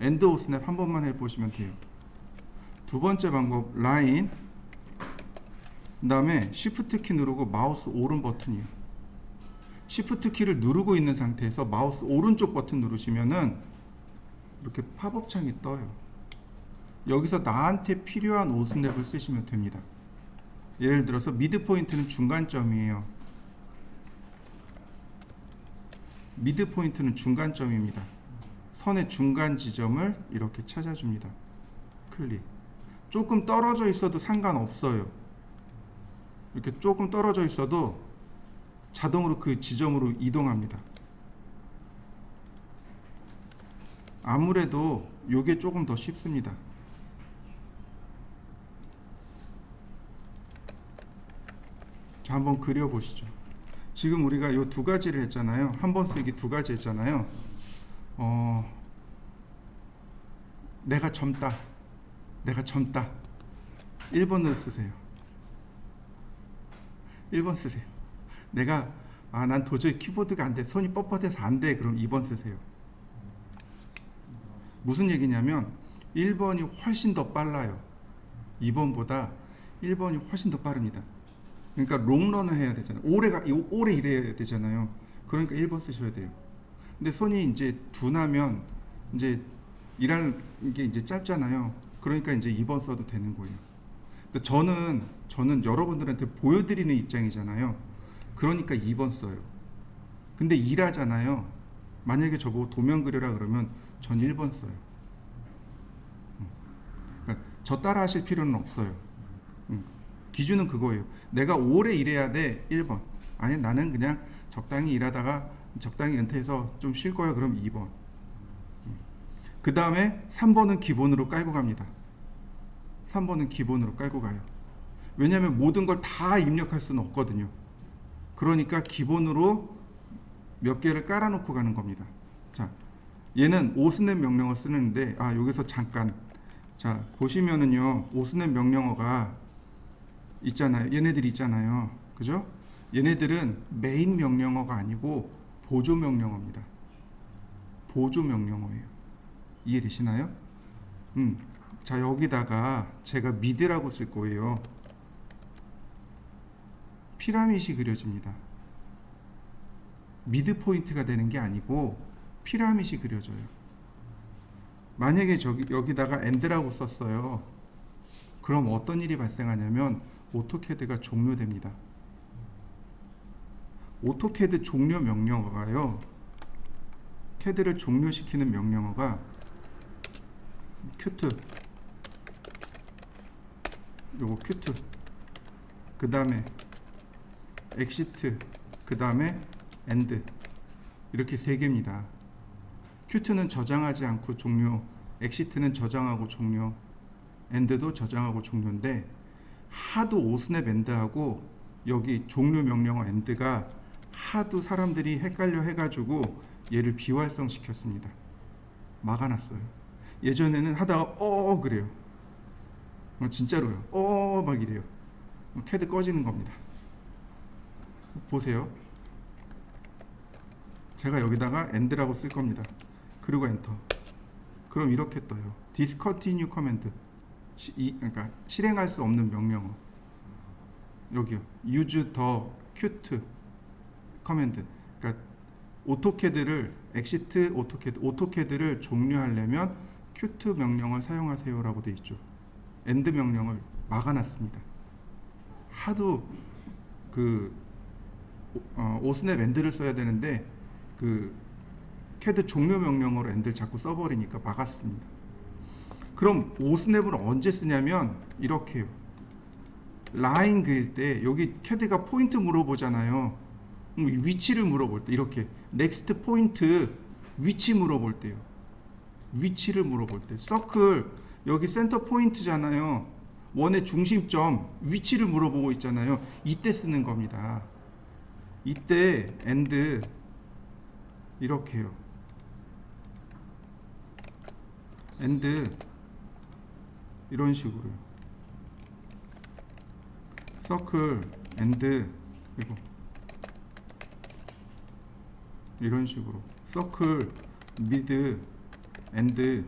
엔드 오스냅 한 번만 해보시면 돼요. 두 번째 방법, 라인, 그 다음에 Shift 키 누르고 마우스 오른 버튼이에요. Shift 키를 누르고 있는 상태에서 마우스 오른쪽 버튼 누르시면은 이렇게 팝업 창이 떠요. 여기서 나한테 필요한 오스냅을 쓰시면 됩니다. 예를 들어서 미드 포인트는 중간점이에요. 미드 포인트는 중간점입니다. 선의 중간 지점을 이렇게 찾아줍니다. 클릭. 조금 떨어져 있어도 상관없어요. 이렇게 조금 떨어져 있어도 자동으로 그 지점으로 이동합니다. 아무래도 이게 조금 더 쉽습니다. 자, 한번 그려보시죠. 지금 우리가 이 두 가지를 했잖아요. 한 번 쓰기 두 가지 했잖아요. 내가 젊다. 1번을 쓰세요. 1번 쓰세요. 난 도저히 키보드가 안 돼. 손이 뻣뻣해서 안 돼. 그럼 2번 쓰세요. 무슨 얘기냐면 1번이 훨씬 더 빨라요. 2번보다 1번이 훨씬 더 빠릅니다. 그러니까 롱런을 해야 되잖아요. 오래 일해야 되잖아요. 그러니까 1번 쓰셔야 돼요. 근데 손이 이제 둔하면 이제 일하는 게 이제 짧잖아요. 그러니까 이제 2번 써도 되는 거예요. 근데 저는 저는 여러분들한테 보여드리는 입장이잖아요. 그러니까 2번 써요. 근데 일하잖아요. 만약에 저보고 도면 그려라 그러면 전 1번 써요. 그러니까 저 따라 하실 필요는 없어요. 기준은 그거예요. 내가 오래 일해야 돼. 1번. 아니 나는 그냥 적당히 일하다가 적당히 은퇴해서 좀 쉴 거야. 그럼 2번. 그 다음에 3번은 기본으로 깔고 갑니다. 3번은 기본으로 깔고 가요. 왜냐하면 모든 걸 다 입력할 수는 없거든요. 그러니까 기본으로 몇 개를 깔아놓고 가는 겁니다. 자, 얘는 오스넷 명령어 쓰는데 여기서 잠깐 자 보시면은요 오스넷 명령어가 있잖아요. 얘네들이 있잖아요. 그죠? 얘네들은 메인 명령어가 아니고 보조 명령어입니다. 보조 명령어예요. 이해되시나요? 자 여기다가 제가 미드라고 쓸 거예요. 피라밋이 그려집니다. 미드 포인트가 되는 게 아니고 피라밋이 그려져요. 만약에 여기다가 엔드라고 썼어요. 그럼 어떤 일이 발생하냐면 오토캐드가 종료됩니다. 오토캐드 종료 명령어가요. 캐드를 종료시키는 명령어가 큐트, 요거 큐트, 그 다음에 엑시트, 그 다음에 엔드, 이렇게 세 개입니다. 큐트는 저장하지 않고 종료, 엑시트는 저장하고 종료, 엔드도 저장하고 종료인데 하도 오스냅 엔드하고 여기 종료 명령어 엔드가 하도 사람들이 헷갈려 해가지고 얘를 비활성 시켰습니다. 막아놨어요. 예전에는 하다가 그래요. 진짜로요. 막 이래요. 캐드 꺼지는 겁니다. 보세요. 제가 여기다가 end라고 쓸 겁니다. 그리고 엔터. 그럼 이렇게 떠요. discontinue command. 그러니까 실행할 수 없는 명령어. 여기요. use the qt command. 그러니까 오토캐드를 exit 오토캐드를 종료하려면 qt 명령을 사용하세요라고 돼 있죠. end 명령을 막아놨습니다. 하도 오스냅 end를 써야 되는데 캐드 종료 명령어로 end를 자꾸 써버리니까 막았습니다. 그럼 오스냅을 언제 쓰냐면 이렇게요. 라인 그릴 때 여기 캐드가 포인트 물어보잖아요. 위치를 물어볼 때 이렇게 넥스트 포인트 위치 물어볼 때요. 위치를 물어볼 때 서클 여기 센터 포인트잖아요. 원의 중심점 위치를 물어보고 있잖아요. 이때 쓰는 겁니다. 이때 end 이렇게요. end 이런 식으로요. 서클 end 그리고 이런 식으로 서클 미드 엔드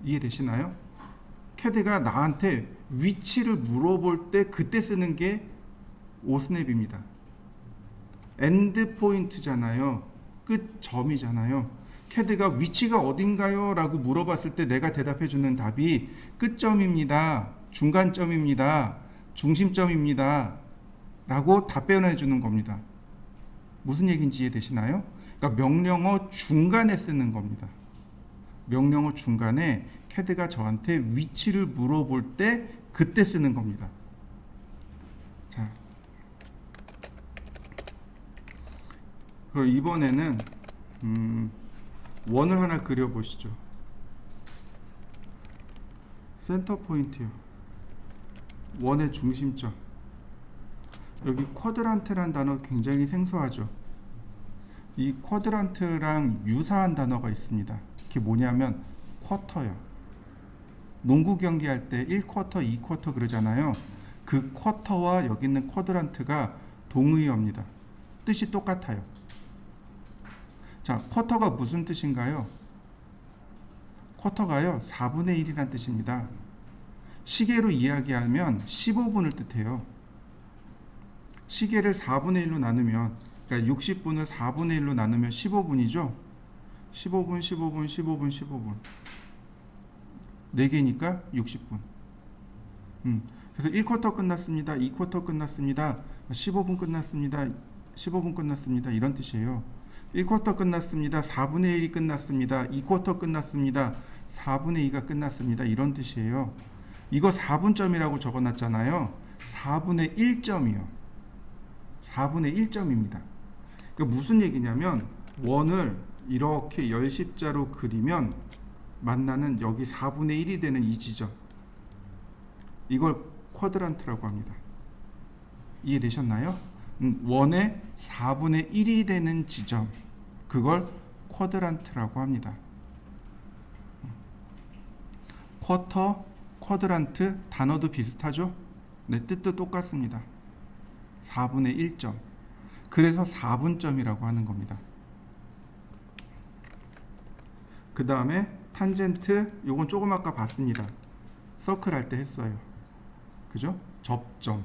이해되시나요? 캐드가 나한테 위치를 물어볼 때 그때 쓰는 게 오스냅입니다. 엔드 포인트잖아요. 끝 점이잖아요. 캐드가 위치가 어딘가요? 라고 물어봤을 때 내가 대답해주는 답이 끝점입니다. 중간점입니다. 중심점입니다. 라고 답변해주는 겁니다. 무슨 얘기인지 이해되시나요? 그러니까 명령어 중간에 쓰는 겁니다. 명령어 중간에 캐드가 저한테 위치를 물어볼 때 그때 쓰는 겁니다. 자, 그럼 이번에는 원을 하나 그려보시죠. 센터 포인트요. 원의 중심점. 여기 쿼드란트란 단어 굉장히 생소하죠. 이 쿼드란트랑 유사한 단어가 있습니다. 그게 뭐냐면 쿼터요. 농구 경기할 때 1쿼터, 2쿼터 그러잖아요. 그 쿼터와 여기 있는 쿼드란트가 동의어입니다. 뜻이 똑같아요. 자, 쿼터가 무슨 뜻인가요? 쿼터가요 4분의 1이란 뜻입니다. 시계로 이야기하면 15분을 뜻해요. 시계를 4분의 1로 나누면, 그러니까 60분을 4분의 1로 나누면 15분이죠. 15분, 15분, 15분, 15분. 4개니까 60분. 그래서 1쿼터 끝났습니다. 2쿼터 끝났습니다. 15분 끝났습니다. 15분 끝났습니다. 이런 뜻이에요. 1쿼터 끝났습니다. 4분의 1이 끝났습니다. 2쿼터 끝났습니다. 4분의 2가 끝났습니다. 이런 뜻이에요. 이거 4분점이라고 적어놨잖아요. 4분의 1점이요. 4분의 1점입니다. 그러니까 무슨 얘기냐면 원을 이렇게 열십자로 그리면 만나는 여기 4분의 1이 되는 이 지점, 이걸 쿼드란트라고 합니다. 이해되셨나요? 원의 4분의 1이 되는 지점, 그걸 쿼드란트라고 합니다. 쿼터, 쿼드란트 단어도 비슷하죠? 네, 뜻도 똑같습니다. 4분의 1점. 그래서 4분점이라고 하는 겁니다. 그 다음에 탄젠트, 요건 조금 아까 봤습니다. 서클 할 때 했어요. 그죠? 접점.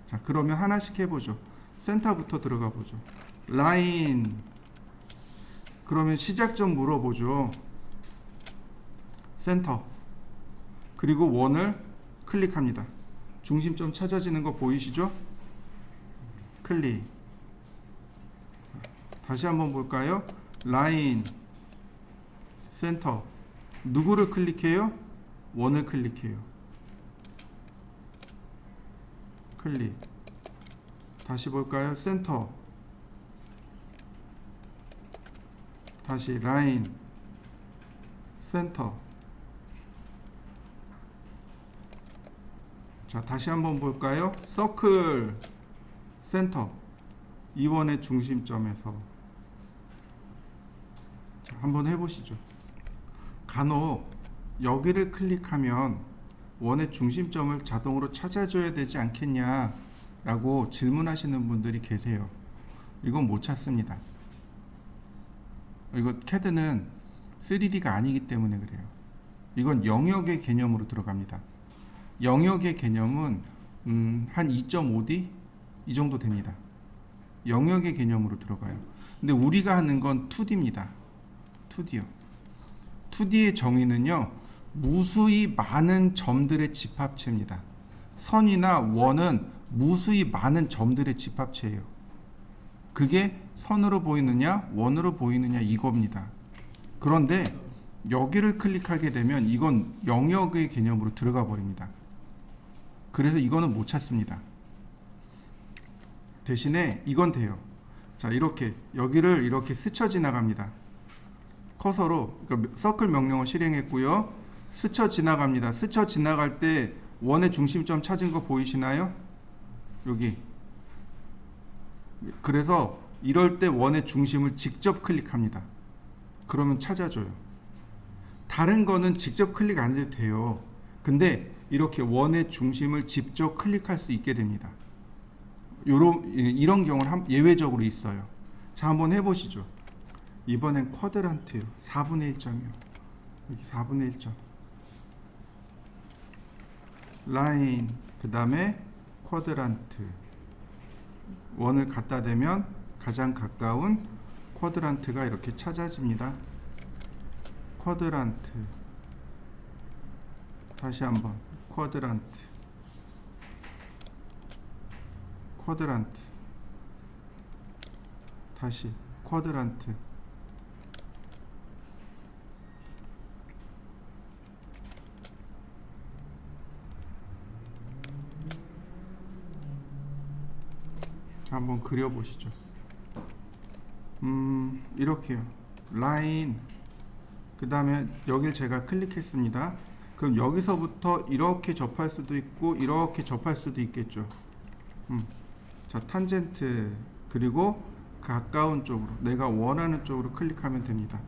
자, 그러면 하나씩 해보죠. 센터부터 들어가 보죠. 라인. 그러면 시작점 물어보죠. 센터. 그리고 원을 클릭합니다. 중심점 찾아지는 거 보이시죠? 클릭. 다시 한번 볼까요? 라인, 센터. 누구를 클릭해요? 원을 클릭해요. 클릭. 다시 볼까요? 센터. 다시 라인, 센터. 자, 다시 한번 볼까요? 서클, 센터. 이 원의 중심점에서. 자, 한번 해보시죠. 간혹 여기를 클릭하면 원의 중심점을 자동으로 찾아줘야 되지 않겠냐 라고 질문하시는 분들이 계세요. 이건 못 찾습니다. 이거 CAD는 3D가 아니기 때문에 그래요. 이건 영역의 개념으로 들어갑니다. 영역의 개념은 한 2.5D 이 정도 됩니다. 영역의 개념으로 들어가요. 근데 우리가 하는 건 2D입니다. 2D요. 2D의 정의는요, 무수히 많은 점들의 집합체입니다. 선이나 원은 무수히 많은 점들의 집합체예요. 그게 선으로 보이느냐 원으로 보이느냐 이겁니다. 그런데 여기를 클릭하게 되면 이건 영역의 개념으로 들어가 버립니다. 그래서 이거는 못 찾습니다. 대신에 이건 돼요. 자, 이렇게 여기를 이렇게 스쳐 지나갑니다. 커서로, 그러니까 서클 명령을 실행했고요. 스쳐 지나갑니다. 스쳐 지나갈 때 원의 중심점 찾은 거 보이시나요? 여기. 그래서 이럴 때 원의 중심을 직접 클릭합니다. 그러면 찾아줘요. 다른 거는 직접 클릭 안 해도 돼요. 근데 이렇게 원의 중심을 직접 클릭할 수 있게 됩니다. 이런 경우는 예외적으로 있어요. 자, 한번 해보시죠. 이번엔 쿼드란트요. 4분의 1점이요. 여기 4분의 1점. 라인, 그 다음에 쿼드란트. 원을 갖다 대면 가장 가까운 쿼드란트가 이렇게 찾아집니다. 쿼드란트. 다시 한번 쿼드란트. 쿼드란트. 다시 쿼드란트. 한번 그려보시죠. 이렇게요. 라인, 그 다음에 여길 제가 클릭했습니다. 그럼 여기서부터 이렇게 접할 수도 있고 이렇게 접할 수도 있겠죠. 자, 탄젠트, 그리고 가까운 쪽으로, 내가 원하는 쪽으로 클릭하면 됩니다.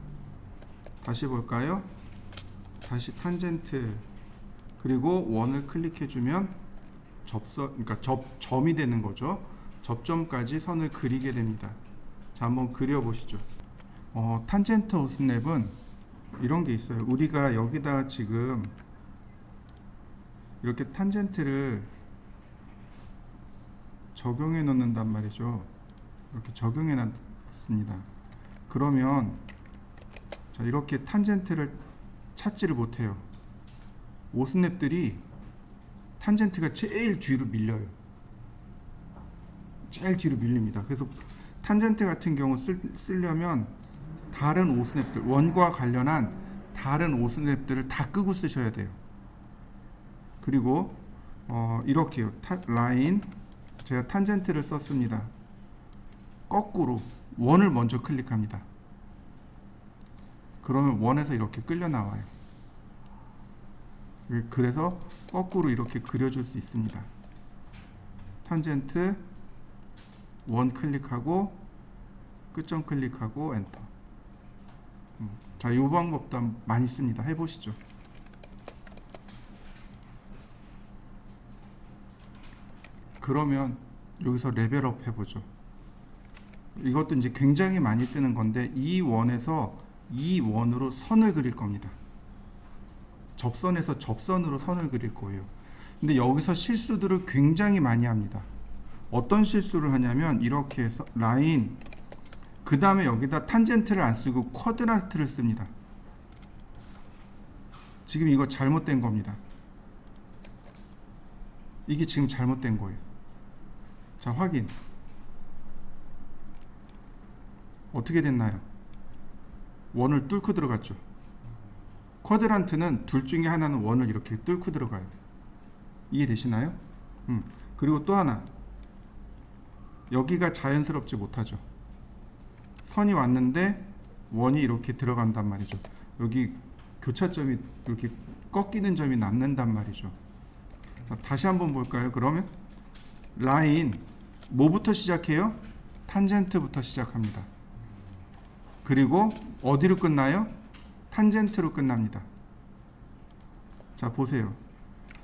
다시 볼까요? 다시 탄젠트, 그리고 원을 클릭해주면 그러니까 점이 되는 거죠. 접점까지 선을 그리게 됩니다. 자, 한번 그려보시죠. 탄젠트 오스냅은 이런 게 있어요. 우리가 여기다가 지금 이렇게 탄젠트를 적용해 놓는단 말이죠. 이렇게 적용해 놨습니다. 그러면 자, 이렇게 탄젠트를 찾지를 못해요. 오스냅들이 탄젠트가 제일 뒤로 밀려요. 제일 뒤로 밀립니다. 그래서 탄젠트 같은 경우 쓰려면 다른 오스냅들, 원과 관련한 다른 오스냅들을 다 끄고 쓰셔야 돼요. 그리고 이렇게요. 라인, 제가 탄젠트를 썼습니다. 거꾸로 원을 먼저 클릭합니다. 그러면 원에서 이렇게 끌려 나와요. 그래서 거꾸로 이렇게 그려줄 수 있습니다. 탄젠트 원 클릭하고 끝점 클릭하고 엔터. 자, 이 방법도 많이 씁니다. 해보시죠. 그러면 여기서 레벨업 해보죠. 이것도 이제 굉장히 많이 쓰는 건데 이 원에서 이 원으로 선을 그릴 겁니다. 접선에서 접선으로 선을 그릴 거예요. 근데 여기서 실수들을 굉장히 많이 합니다. 어떤 실수를 하냐면 이렇게 해서 라인, 그 다음에 여기다 탄젠트를 안 쓰고 쿼드란트를 씁니다. 지금 이거 잘못된 겁니다. 이게 지금 잘못된 거예요. 자, 확인. 어떻게 됐나요? 원을 뚫고 들어갔죠. 쿼드란트는 둘 중에 하나는 원을 이렇게 뚫고 들어가요. 이해되시나요? 그리고 또 하나, 여기가 자연스럽지 못하죠. 선이 왔는데 원이 이렇게 들어간단 말이죠. 여기 교차점이 이렇게 꺾이는 점이 남는단 말이죠. 자, 다시 한번 볼까요? 그러면 라인 뭐부터 시작해요? 탄젠트부터 시작합니다. 그리고 어디로 끝나요? 탄젠트로 끝납니다. 자, 보세요.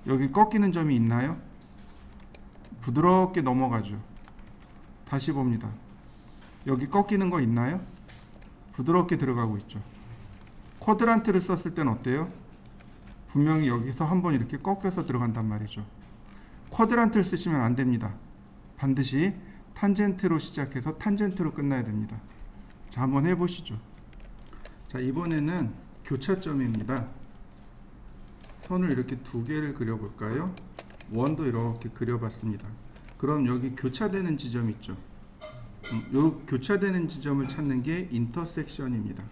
여기 꺾이는 점이 있나요? 부드럽게 넘어가죠. 다시 봅니다. 여기 꺾이는 거 있나요? 부드럽게 들어가고 있죠. 쿼드란트를 썼을 땐 어때요? 분명히 여기서 한번 이렇게 꺾여서 들어간단 말이죠. 쿼드란트를 쓰시면 안 됩니다. 반드시 탄젠트로 시작해서 탄젠트로 끝나야 됩니다. 자, 한번 해보시죠. 자, 이번에는 교차점입니다. 선을 이렇게 두 개를 그려볼까요? 원도 이렇게 그려봤습니다. 그럼 여기 교차되는 지점 있죠. 요 교차되는 지점을 찾는 게 인터섹션입니다.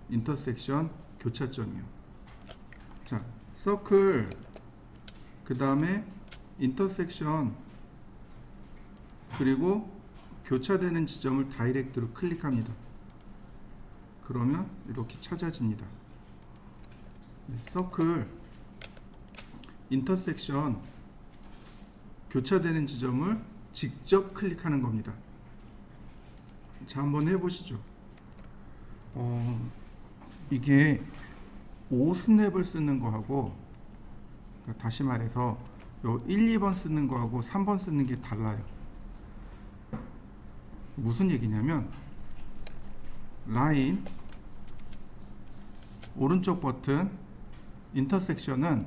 인터섹션 교차점이요. 자, 서클, 그 다음에 인터섹션, 그리고 교차되는 지점을 다이렉트로 클릭합니다. 그러면 이렇게 찾아집니다. 서클, 인터섹션, 교차되는 지점을 직접 클릭하는 겁니다. 자, 한번 해보시죠. 이게 5스냅을 쓰는 거하고, 다시 말해서 요 1, 2번 쓰는 거하고 3번 쓰는 게 달라요. 무슨 얘기냐면 라인, 오른쪽 버튼, 인터섹션은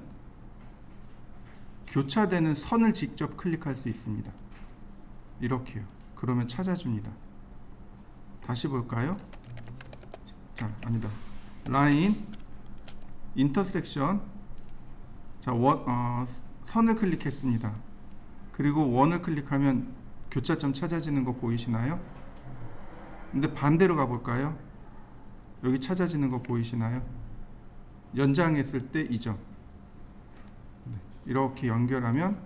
교차되는 선을 직접 클릭할 수 있습니다. 이렇게요. 그러면 찾아줍니다. 다시 볼까요? 자, 아니다. 라인, 인터섹션, 자, 선을 클릭했습니다. 그리고 원을 클릭하면 교차점 찾아지는 거 보이시나요? 근데 반대로 가볼까요? 여기 찾아지는 거 보이시나요? 연장했을 때 이 점. 이렇게 연결하면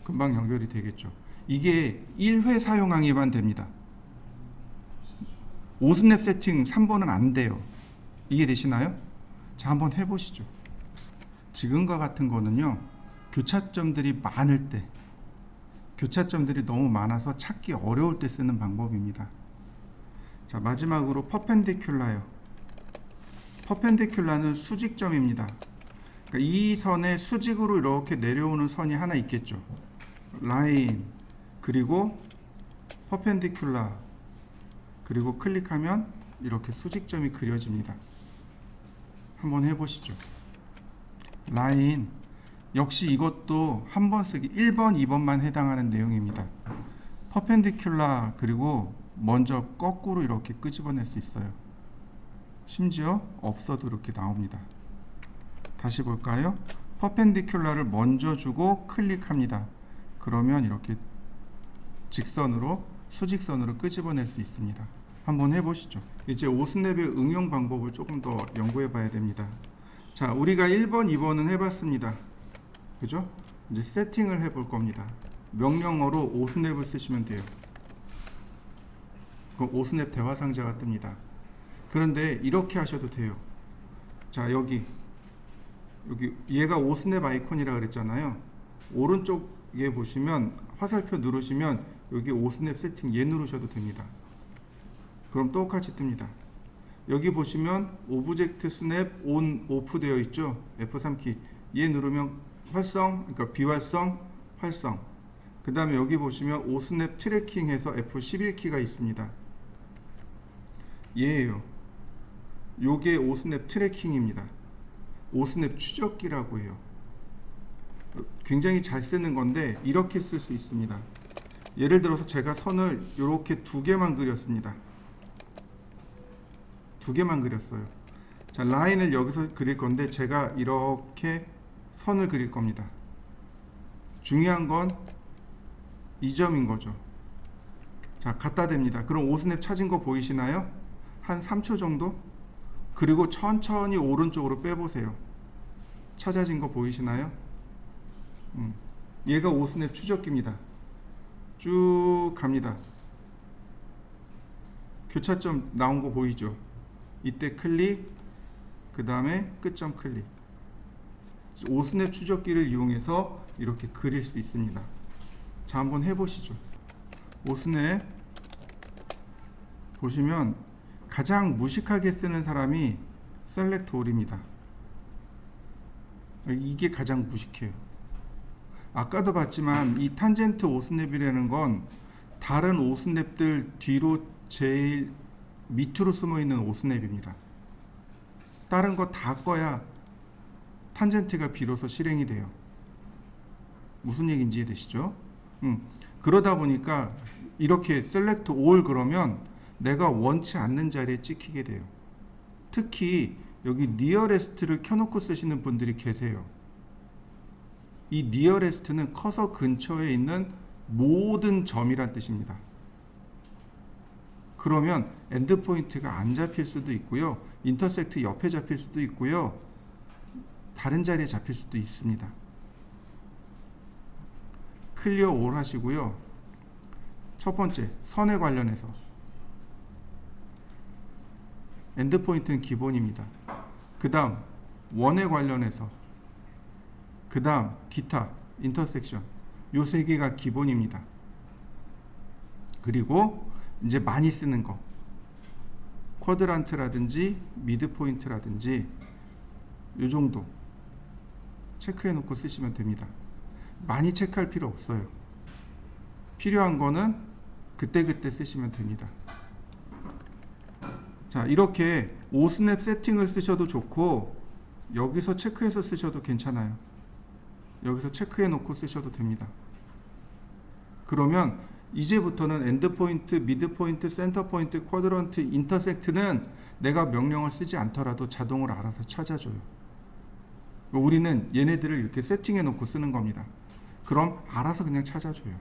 금방 연결이 되겠죠. 이게 1회 사용하기만 됩니다. 5스냅 세팅 3번은 안 돼요. 이해되시나요? 자, 한번 해보시죠. 지금과 같은 거는요, 교차점들이 많을 때, 교차점들이 너무 많아서 찾기 어려울 때 쓰는 방법입니다. 자, 마지막으로 퍼펜디큘라요. 퍼펜디큘라는 수직점입니다. 그러니까 이 선에 수직으로 이렇게 내려오는 선이 하나 있겠죠. 라인, 그리고 퍼펜디큘라, 그리고 클릭하면 이렇게 수직점이 그려집니다. 한번 해보시죠. 라인, 역시 이것도 한 번 쓰기 1번, 2번만 해당하는 내용입니다. 퍼펜디큘라, 그리고 먼저 거꾸로 이렇게 끄집어낼 수 있어요. 심지어 없어도 이렇게 나옵니다. 다시 볼까요? 퍼펜디큘러를 먼저 주고 클릭합니다. 그러면 이렇게 직선으로 수직선으로 끄집어낼 수 있습니다. 한번 해보시죠. 이제 오스냅의 응용 방법을 조금 더 연구해 봐야 됩니다. 자, 우리가 1번, 2번은 해봤습니다. 그죠? 이제 세팅을 해볼 겁니다. 명령어로 오스냅을 쓰시면 돼요. 그 오스냅 대화 상자가 뜹니다. 그런데 이렇게 하셔도 돼요. 자, 여기 얘가 오스냅 아이콘이라 그랬잖아요. 오른쪽에 보시면 화살표 누르시면 여기 오스냅 세팅 얘 누르셔도 됩니다. 그럼 똑같이 뜹니다. 여기 보시면 오브젝트 스냅 온 오프 되어 있죠. F3키 얘 누르면 활성, 그러니까 비활성, 활성. 그 다음에 여기 보시면 오스냅 트래킹 해서 F11키가 있습니다. 얘예요. 요게 오스냅 트래킹입니다. 오스냅 추적기라고 해요. 굉장히 잘 쓰는 건데 이렇게 쓸 수 있습니다. 예를 들어서 제가 선을 이렇게 두 개만 그렸습니다. 두 개만 그렸어요. 자, 라인을 여기서 그릴 건데 제가 이렇게 선을 그릴 겁니다. 중요한 건 이 점인 거죠. 자, 갖다 댑니다. 그럼 오스냅 찾은 거 보이시나요? 한 3초 정도? 그리고 천천히 오른쪽으로 빼보세요. 찾아진 거 보이시나요? 얘가 오스냅 추적기입니다. 쭉 갑니다. 교차점 나온 거 보이죠? 이때 클릭, 그 다음에 끝점 클릭. 오스냅 추적기를 이용해서 이렇게 그릴 수 있습니다. 자, 한번 해보시죠. 오스냅 보시면 가장 무식하게 쓰는 사람이 셀렉트 올입니다. 이게 가장 무식해요. 아까도 봤지만 이 탄젠트 오스냅이라는 건 다른 오스냅들 뒤로 제일 밑으로 숨어 있는 오스냅입니다. 다른 거 다 꺼야 탄젠트가 비로소 실행이 돼요. 무슨 얘기인지 이해되시죠? 그러다 보니까 이렇게 셀렉트 올 그러면 내가 원치 않는 자리에 찍히게 돼요. 특히 여기 니어레스트를 켜놓고 쓰시는 분들이 계세요. 이 니어레스트는 커서 근처에 있는 모든 점이란 뜻입니다. 그러면 엔드포인트가 안 잡힐 수도 있고요. 인터섹트 옆에 잡힐 수도 있고요. 다른 자리에 잡힐 수도 있습니다. 클리어 올 하시고요. 첫 번째, 선에 관련해서 엔드포인트는 기본입니다. 그 다음 원에 관련해서, 그 다음 기타, 인터섹션, 요 세 개가 기본입니다. 그리고 이제 많이 쓰는 거 쿼드란트라든지 미드포인트라든지 요 정도 체크해 놓고 쓰시면 됩니다. 많이 체크할 필요 없어요. 필요한 거는 그때그때 쓰시면 됩니다. 자, 이렇게 오스냅 세팅을 쓰셔도 좋고 여기서 체크해서 쓰셔도 괜찮아요. 여기서 체크해 놓고 쓰셔도 됩니다. 그러면 이제부터는 엔드포인트, 미드포인트, 센터포인트, 쿼드런트, 인터섹트는 내가 명령을 쓰지 않더라도 자동으로 알아서 찾아줘요. 우리는 얘네들을 이렇게 세팅해 놓고 쓰는 겁니다. 그럼 알아서 그냥 찾아줘요.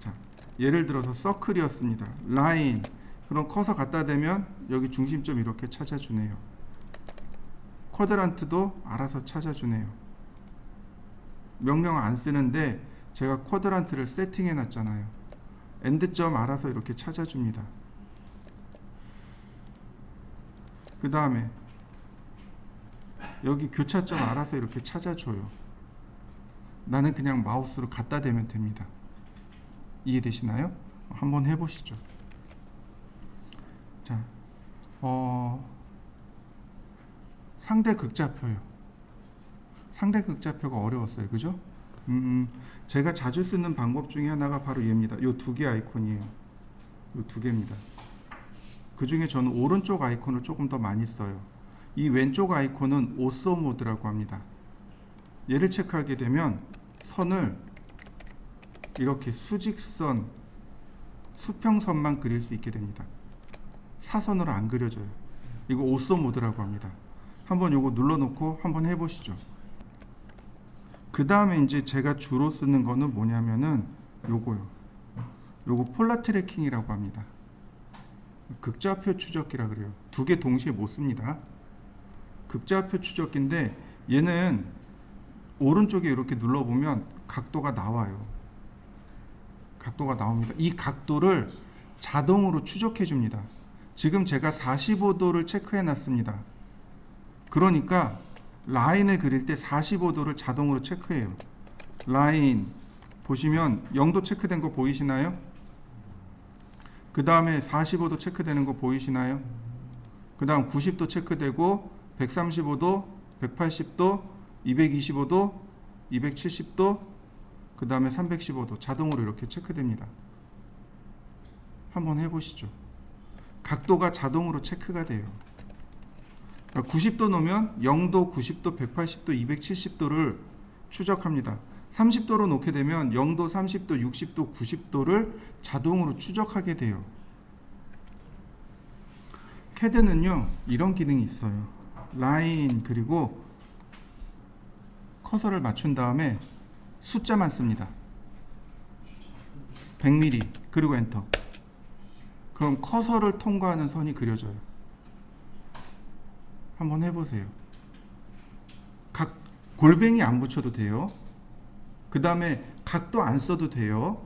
자, 예를 들어서 서클이었습니다. 라인. 그럼 커서 갖다 대면 여기 중심점 이렇게 찾아주네요. 쿼드란트도 알아서 찾아주네요. 명령 안 쓰는데 제가 쿼드란트를 세팅해 놨잖아요. 엔드점 알아서 이렇게 찾아줍니다. 그 다음에 여기 교차점 알아서 이렇게 찾아줘요. 나는 그냥 마우스로 갖다 대면 됩니다. 이해되시나요? 한번 해보시죠. 자, 상대 극좌표요. 상대 극좌표가 어려웠어요. 그죠? 제가 자주 쓰는 방법 중에 하나가 바로 얘입니다. 요 두 개 아이콘이에요. 요 두 개입니다. 그 중에 저는 오른쪽 아이콘을 조금 더 많이 써요. 이 왼쪽 아이콘은 오쏘 모드라고 합니다. 얘를 체크하게 되면 선을 이렇게 수직선, 수평선만 그릴 수 있게 됩니다. 사선으로 안 그려져요. 이거 오쏘 모드라고 합니다. 한번 요거 눌러놓고 한번 해보시죠. 그 다음에 이제 제가 주로 쓰는 거는 뭐냐면은 요거요. 요거 폴라 트래킹이라고 합니다. 극좌표 추적기라 그래요. 두 개 동시에 못 씁니다. 극좌표 추적기인데 얘는 오른쪽에 이렇게 눌러보면 각도가 나와요. 각도가 나옵니다. 이 각도를 자동으로 추적해 줍니다. 지금 제가 45도를 체크해 놨습니다. 그러니까 라인을 그릴 때 45도를 자동으로 체크해요. 라인 보시면 0도 체크된 거 보이시나요? 그 다음에 45도 체크되는 거 보이시나요? 그 다음 90도 체크되고 135도, 180도, 225도, 270도, 그 다음에 315도 자동으로 이렇게 체크됩니다. 한번 해보시죠. 각도가 자동으로 체크가 돼요. 90도 놓으면 0도, 90도, 180도, 270도를 추적합니다. 30도로 놓게 되면 0도, 30도, 60도, 90도를 자동으로 추적하게 돼요. CAD는요 이런 기능이 있어요. 라인 그리고 커서를 맞춘 다음에 숫자만 씁니다. 100mm 그리고 엔터. 그럼 커서를 통과하는 선이 그려져요. 한번 해보세요. 골뱅이 안 붙여도 돼요. 그 다음에 각도 안 써도 돼요.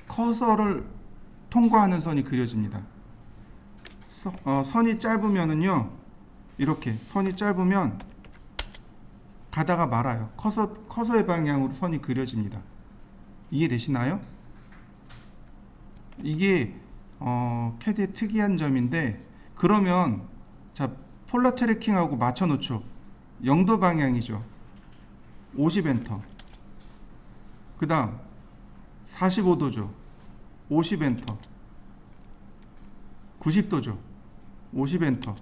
커서를 통과하는 선이 그려집니다. 선이 짧으면은요 이렇게 선이 짧으면 가다가 말아요. 커서의 방향으로 선이 그려집니다. 이해되시나요? 이게 CAD의 특이한 점인데, 그러면 자 폴라 트래킹하고 맞춰 놓죠. 0도 방향이죠. 50 엔터. 그 다음 45도죠. 50 엔터. 90도죠. 50 엔터.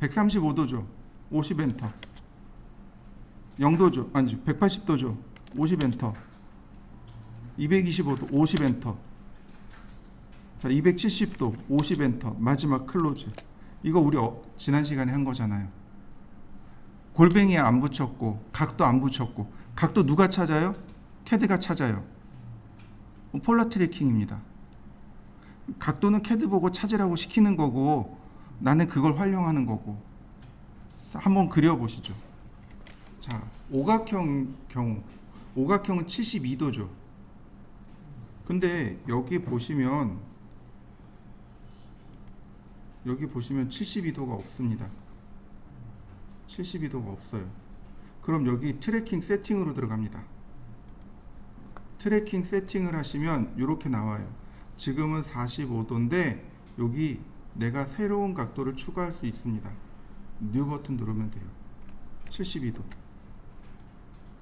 135도죠. 50 엔터. 0도죠. 아니죠. 180도죠. 50 엔터. 225도 50 엔터. 자, 270도 50 엔터. 마지막 클로즈. 이거 우리 지난 시간에 한 거잖아요. 골뱅이 안 붙였고 각도 안 붙였고. 각도 누가 찾아요? CAD가 찾아요. 폴라 트래킹입니다. 각도는 CAD 보고 찾으라고 시키는 거고 나는 그걸 활용하는 거고. 한번 그려보시죠. 자, 오각형 경우 오각형은 72도죠. 근데 여기 보시면 72도가 없습니다. 72도가 없어요. 그럼 여기 트래킹 세팅으로 들어갑니다. 트래킹 세팅을 하시면 이렇게 나와요. 지금은 45도인데 여기 내가 새로운 각도를 추가할 수 있습니다. 뉴 버튼 누르면 돼요. 72도.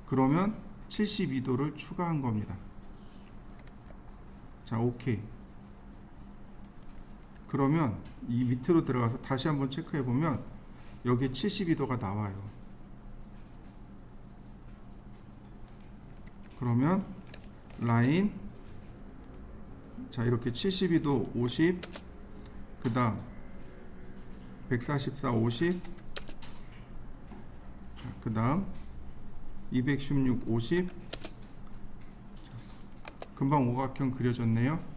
그러면 72도를 추가한 겁니다. 자, 오케이. 그러면 이 밑으로 들어가서 다시 한번 체크해 보면 여기 72도가 나와요. 그러면 라인, 자 이렇게 72도 50, 그 다음 144 50, 그 다음 216 50. 금방 오각형 그려졌네요.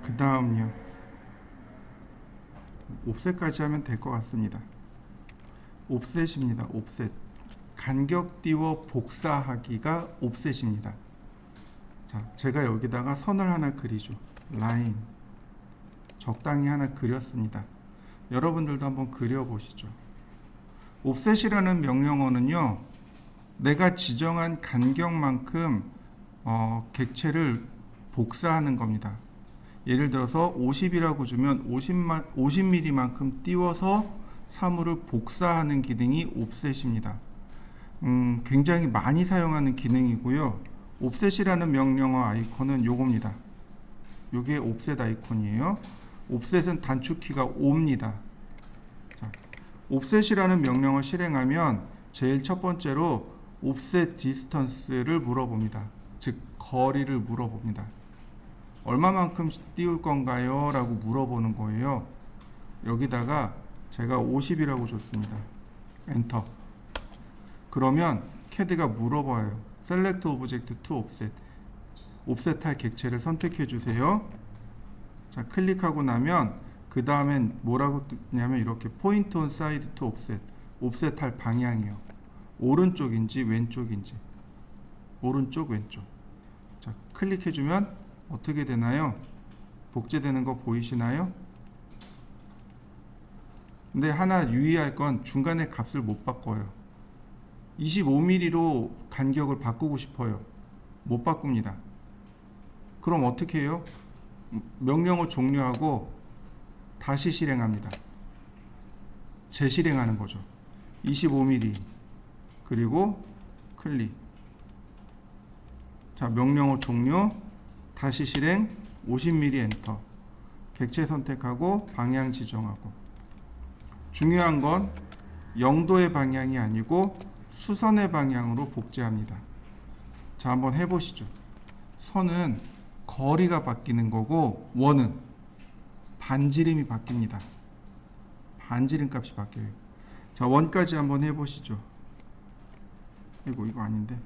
그 다음요. 옵셋까지 하면 될 것 같습니다. 옵셋입니다. 옵셋. 간격 띄워 복사하기가 옵셋입니다. 자, 제가 여기다가 선을 하나 그리죠. 라인. 적당히 하나 그렸습니다. 여러분들도 한번 그려보시죠. 옵셋이라는 명령어는요, 내가 지정한 간격만큼 객체를 복사하는 겁니다. 예를 들어서 50이라고 주면 50mm만큼 띄워서 사물을 복사하는 기능이 옵셋입니다. 굉장히 많이 사용하는 기능이고요. 옵셋이라는 명령어 아이콘은 요겁니다. 요게 옵셋 아이콘이에요. 옵셋은 단축키가 5입니다. 자, 옵셋이라는 명령을 실행하면 제일 첫 번째로 옵셋 디스턴스를 물어봅니다. 즉 거리를 물어봅니다. 얼마만큼 띄울 건가요? 라고 물어보는 거예요. 여기다가 제가 50이라고 줬습니다. 엔터. 그러면 CAD가 물어봐요. Select Object to Offset. 옵셋할 객체를 선택해 주세요. 자, 클릭하고 나면 그 다음엔 뭐라고 뜨냐면 이렇게 Point on Side to Offset. 옵셋할 방향이요. 오른쪽인지 왼쪽인지. 오른쪽 왼쪽. 자, 클릭해 주면 어떻게 되나요? 복제되는 거 보이시나요? 근데 하나 유의할 건 중간에 값을 못 바꿔요. 25mm로 간격을 바꾸고 싶어요. 못 바꿉니다. 그럼 어떻게 해요? 명령어 종료하고 다시 실행합니다. 재실행하는 거죠. 25mm 그리고 클릭. 자, 명령어 종료, 다시 실행, 50mm 엔터. 객체 선택하고 방향 지정하고. 중요한 건 0도의 방향이 아니고 수선의 방향으로 복제합니다. 자, 한번 해보시죠. 선은 거리가 바뀌는 거고 원은 반지름이 바뀝니다. 반지름 값이 바뀌어요. 자, 원까지 한번 해보시죠. 이거 아닌데.